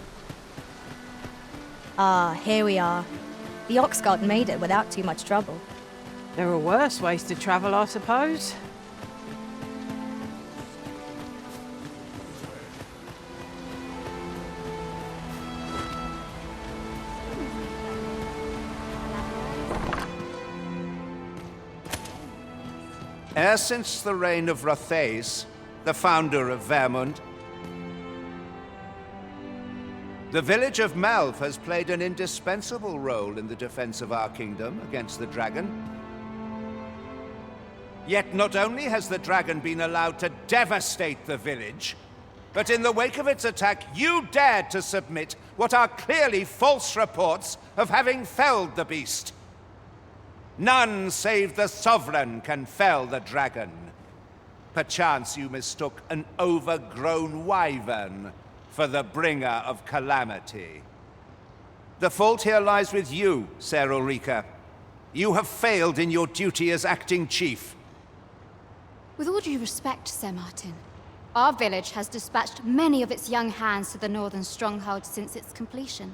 Ah, here we are. The ox cart made it without too much trouble. There are worse ways to travel, I suppose. E'er since the reign of Rothace, the founder of Vermund, the village of Melv has played an indispensable role in the defense of our kingdom against the dragon. Yet not only has the dragon been allowed to devastate the village, but in the wake of its attack, you dared to submit what are clearly false reports of having felled the beast. None save the sovereign can fell the dragon. Perchance you mistook an overgrown wyvern for the bringer of calamity. The fault here lies with you, Ser Ulrika. You have failed in your duty as acting chief. With all due respect, Sir Martin, our village has dispatched many of its young hands to the northern stronghold since its completion.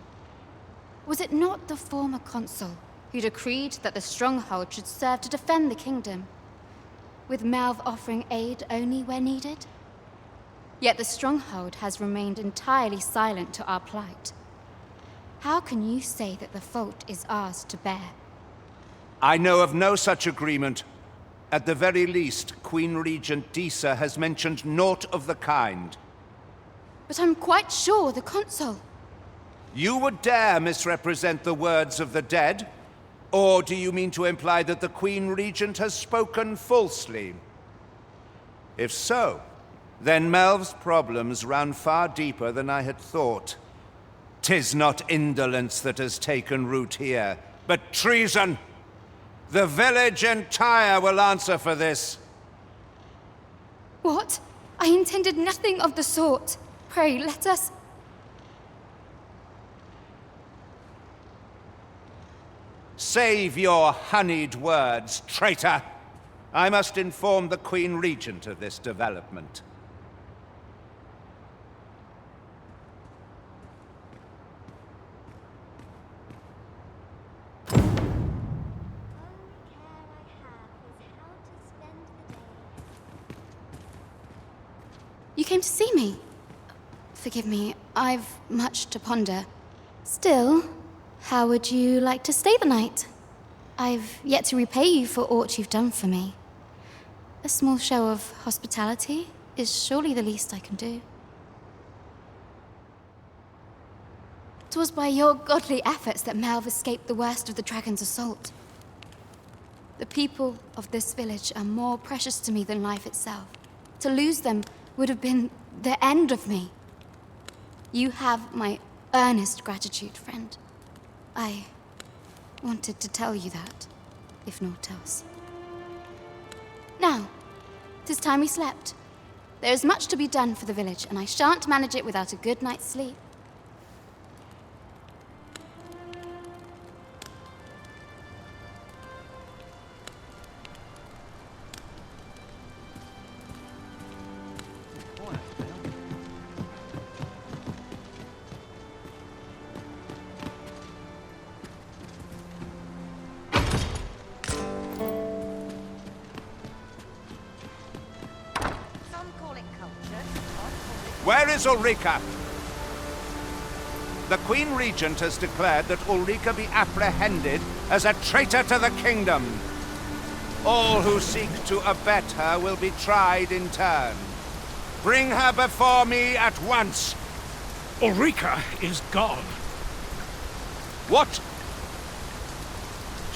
Was it not the former consul who decreed that the stronghold should serve to defend the kingdom, with Melv offering aid only where needed? Yet the stronghold has remained entirely silent to our plight. How can you say that the fault is ours to bear? I know of no such agreement. At the very least, Queen Regent Disa has mentioned naught of the kind. But I'm quite sure the consul... You would dare misrepresent the words of the dead? Or do you mean to imply that the Queen Regent has spoken falsely? If so, then Melv's problems run far deeper than I had thought. 'Tis not indolence that has taken root here, but treason. The village entire will answer for this. What? I intended nothing of the sort. Pray, let us... Save your honeyed words, traitor! I must inform the Queen Regent of this development. You came to see me? Forgive me, I've much to ponder. Still, how would you like to stay the night? I've yet to repay you for aught you've done for me. A small show of hospitality is surely the least I can do. 'Twas by your godly efforts that Melv escaped the worst of the dragon's assault. The people of this village are more precious to me than life itself. To lose them would have been the end of me. You have my earnest gratitude, friend. I wanted to tell you that, if naught else. Now, 'tis time we slept. There is much to be done for the village, and I shan't manage it without a good night's sleep. Where is Ulrika? The Queen Regent has declared that Ulrika be apprehended as a traitor to the kingdom. All who seek to abet her will be tried in turn. Bring her before me at once. Ulrika is gone. What?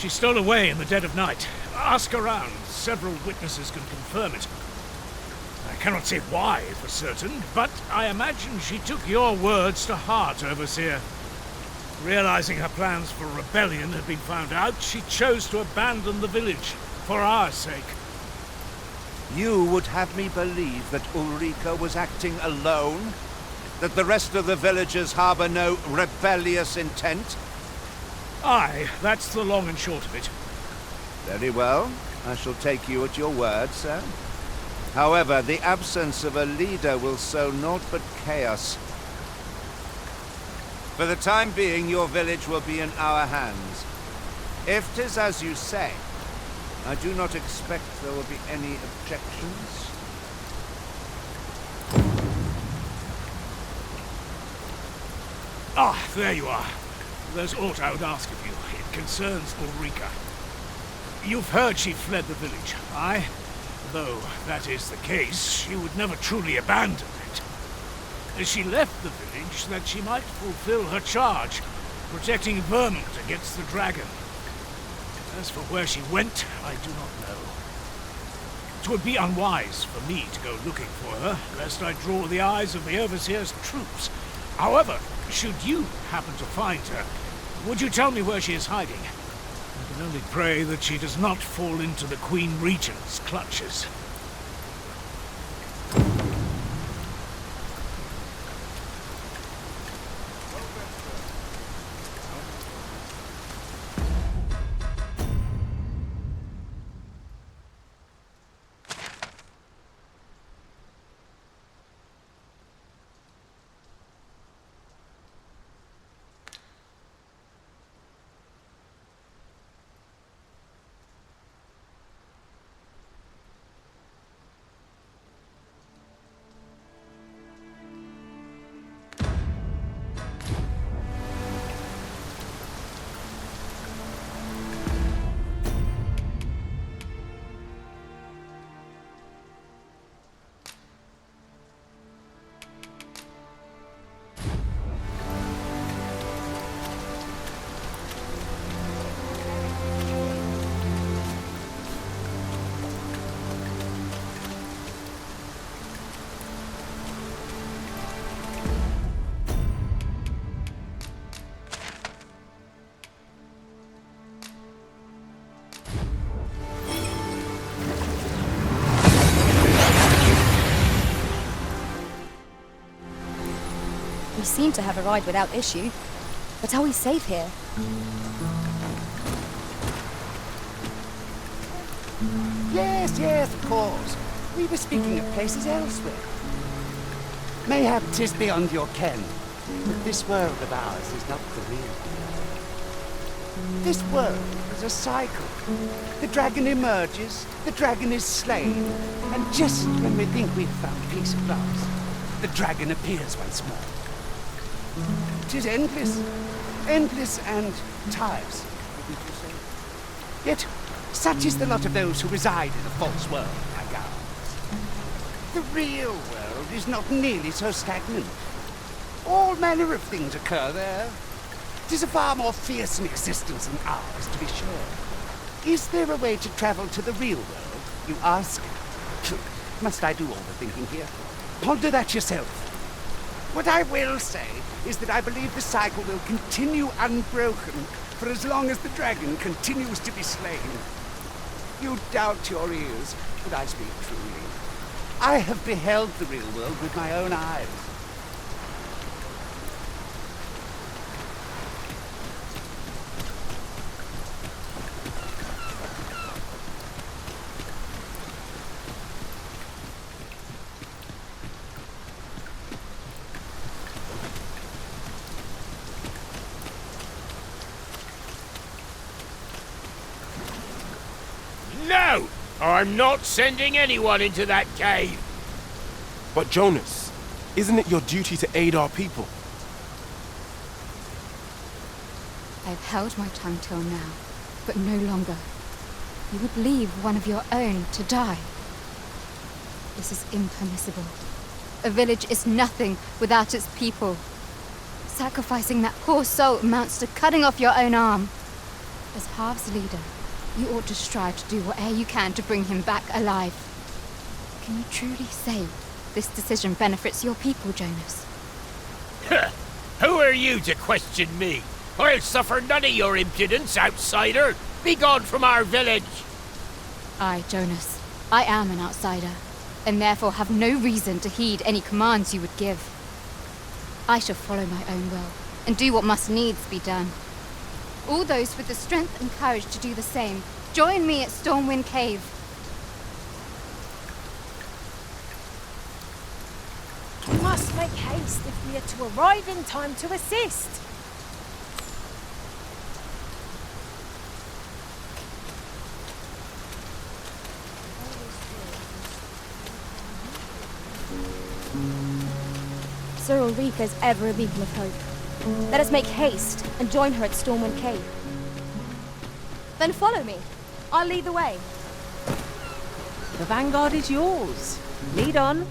She stole away in the dead of night. Ask around. Several witnesses can confirm it. I cannot say why for certain, but I imagine she took your words to heart, Overseer. Realizing her plans for rebellion had been found out, she chose to abandon the village, for our sake. You would have me believe that Ulrika was acting alone? That the rest of the villagers harbor no rebellious intent? Aye, that's the long and short of it. Very well. I shall take you at your word, sir. However, the absence of a leader will sow naught but chaos. For the time being, your village will be in our hands. If 'tis as you say, I do not expect there will be any objections. Ah, there you are. There's aught I would ask of you. It concerns Ulrika. You've heard she fled the village, aye? Though that is the case, she would never truly abandon it. She left the village that she might fulfill her charge, protecting Vermont against the dragon. As for where she went, I do not know. It would be unwise for me to go looking for her, lest I draw the eyes of the Overseer's troops. However, should you happen to find her, would you tell me where she is hiding? I can only pray that she does not fall into the Queen Regent's clutches. We seem to have arrived without issue. But are we safe here? Yes, yes, of course. We were speaking of places elsewhere. Mayhap 'tis beyond your ken, but this world of ours is not the real world. This world is a cycle. The dragon emerges, the dragon is slain, and just when we think we've found peace at last, the dragon appears once more. 'Tis endless, endless and tiresome, wouldn't you say? Yet, such is the lot of those who reside in a false world like ours. The real world is not nearly so stagnant. All manner of things occur there. 'Tis a far more fearsome existence than ours, to be sure. Is there a way to travel to the real world, you ask? Must I do all the thinking here? Ponder that yourself. What I will say is that I believe the cycle will continue unbroken for as long as the dragon continues to be slain. You doubt your ears, but I speak truly. I have beheld the real world with my own eyes. No! I'm not sending anyone into that cave! But Jonas, isn't it your duty to aid our people? I've held my tongue till now, but no longer. You would leave one of your own to die. This is impermissible. A village is nothing without its people. Sacrificing that poor soul amounts to cutting off your own arm. As Half's leader, you ought to strive to do whatever you can to bring him back alive. Can you truly say this decision benefits your people, Jonas? Who are you to question me? I'll suffer none of your impudence, outsider! Be gone from our village! I, Jonas, I am an outsider, and therefore have no reason to heed any commands you would give. I shall follow my own will, and do what must needs be done. All those with the strength and courage to do the same, join me at Stormwind Cave. We must make haste if we are to arrive in time to assist. Sir Ulrika is ever a beacon of hope. Let us make haste and join her at Stormwind Cave. Then follow me. I'll lead the way. The vanguard is yours. Lead on.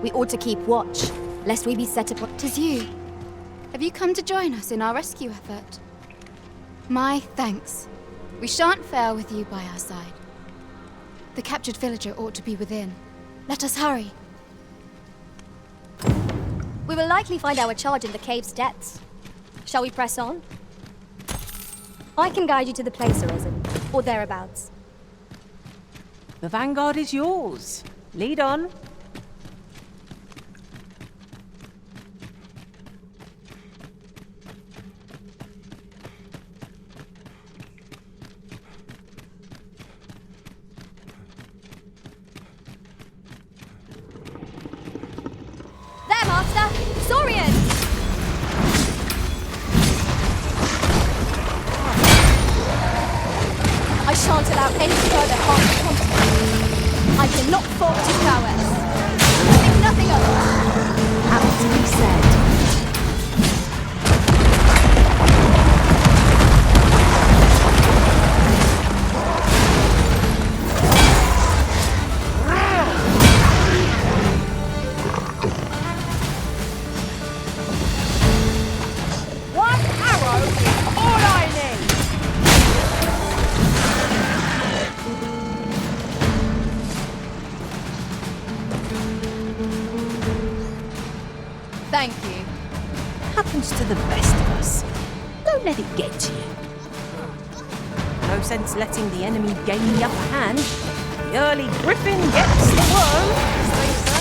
We ought to keep watch, lest we be set upon. 'Tis you. Have you come to join us in our rescue effort? My thanks. We shan't fail with you by our side. The captured villager ought to be within. Let us hurry. We will likely find our charge in the cave's depths. Shall we press on? I can guide you to the place, Arisen, or thereabouts. The vanguard is yours. Lead on. There, Master! Saurian! I shan't allow any further harm to come to me. I cannot fault your prowess. I think nothing of it. Aptly said. One arrow is all I need. Thank you. Happens to the best of us. Don't let it get to you. No sense letting the enemy gain the upper hand. The early griffin gets the worm, as they say.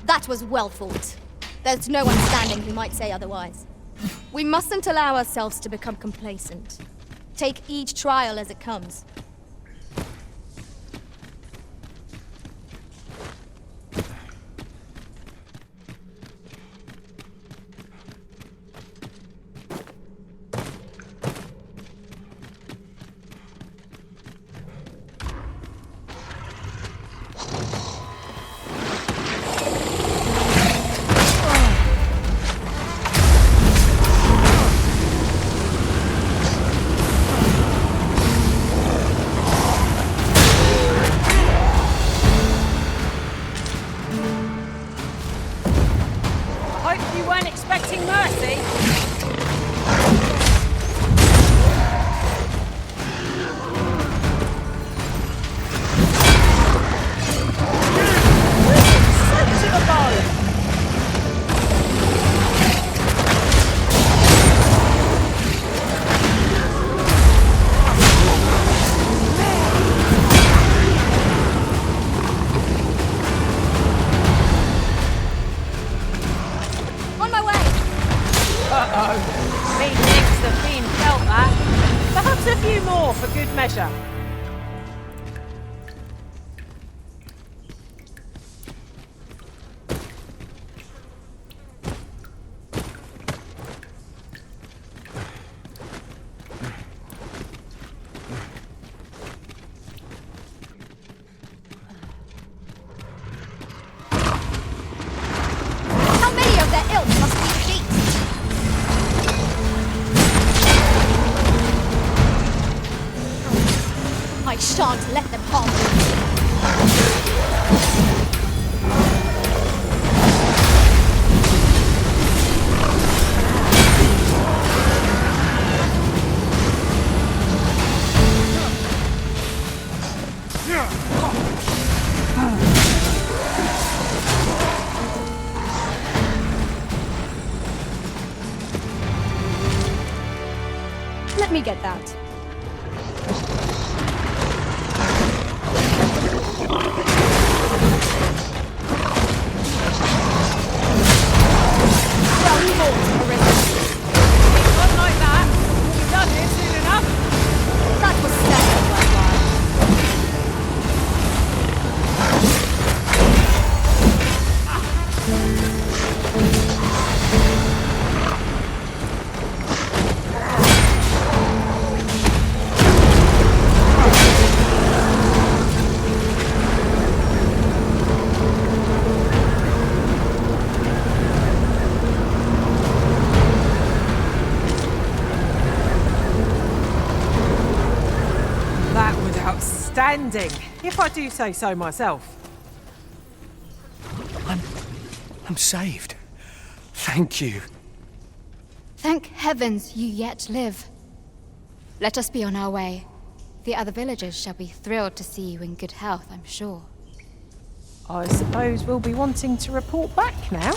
That was well fought. There's no one standing who might say otherwise. We mustn't allow ourselves to become complacent. Take each trial as it comes. few more for good measure. How many of their ilk must we defeat? I shan't let them harm me. Let me get that. Well, you ought, Arisen. It wasn't like that. We'll be done here soon enough. That was standard worthwhile. That was outstanding, if I do say so myself. I'm saved. Thank you. Thank heavens you yet live. Let us be on our way. The other villagers shall be thrilled to see you in good health, I'm sure. I suppose we'll be wanting to report back now.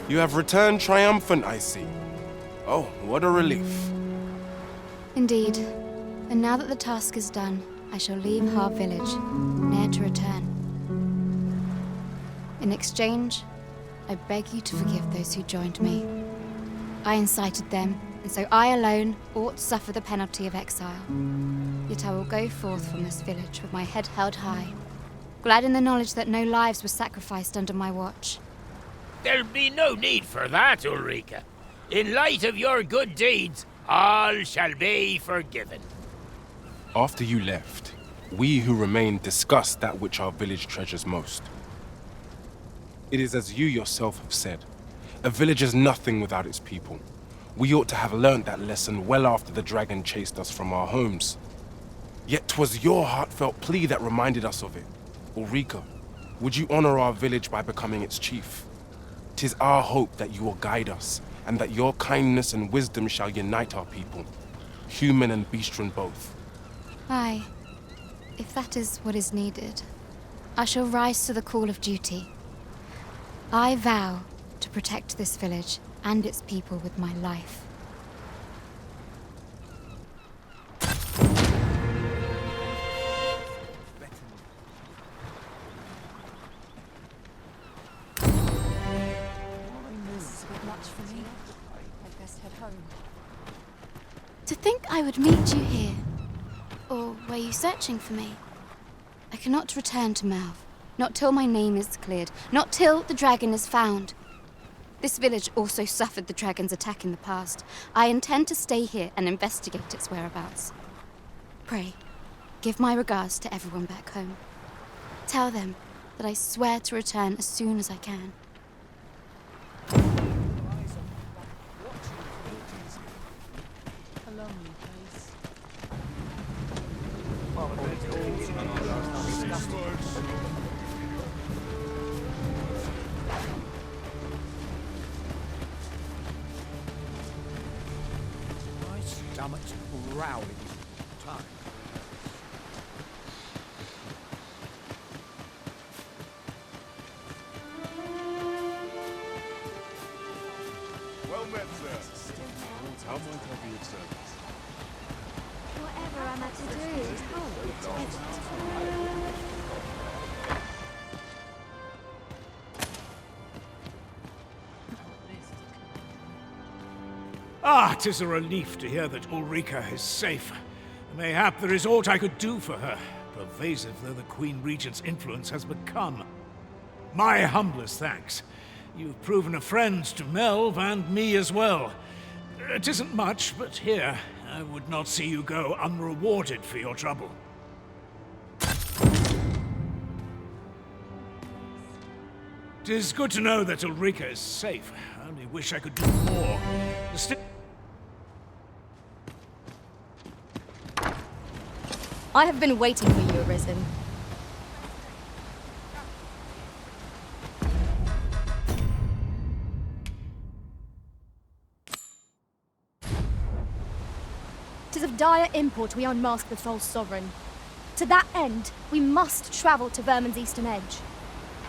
You have returned triumphant, I see. Oh, what a relief. Indeed. And now that the task is done, I shall leave Har village, ne'er to return. In exchange, I beg you to forgive those who joined me. I incited them, and so I alone ought to suffer the penalty of exile. Yet I will go forth from this village with my head held high, glad in the knowledge that no lives were sacrificed under my watch. There'll be no need for that, Ulrika. In light of your good deeds, all shall be forgiven. After you left, we who remained discussed that which our village treasures most. It is as you yourself have said, a village is nothing without its people. We ought to have learnt that lesson well after the dragon chased us from our homes. Yet 'twas your heartfelt plea that reminded us of it. Ulrika, would you honor our village by becoming its chief? 'Tis our hope that you will guide us, and that your kindness and wisdom shall unite our people, human and bestial both. Aye, if that is what is needed, I shall rise to the call of duty. I vow to protect this village and its people with my life. To think I would meet you here. Or were you searching for me? I cannot return to Melv. Not till my name is cleared. Not till the dragon is found. This village also suffered the dragon's attack in the past. I intend to stay here and investigate its whereabouts. Pray, give my regards to everyone back home. Tell them that I swear to return as soon as I can. My stomach's growling. Time. Well met, sir. How might I be of service? Whatever am I to do? Ah, 'tis a relief to hear that Ulrika is safe. Mayhap there is aught I could do for her, pervasive though the Queen Regent's influence has become. My humblest thanks. You've proven a friend to Melv and me as well. It isn't much, but here, I would not see you go unrewarded for your trouble. 'Tis good to know that Ulrika is safe. I only wish I could do more. I have been waiting for you, Arisen. Tis of dire import we unmask the false sovereign. To that end, we must travel to Vermin's eastern edge.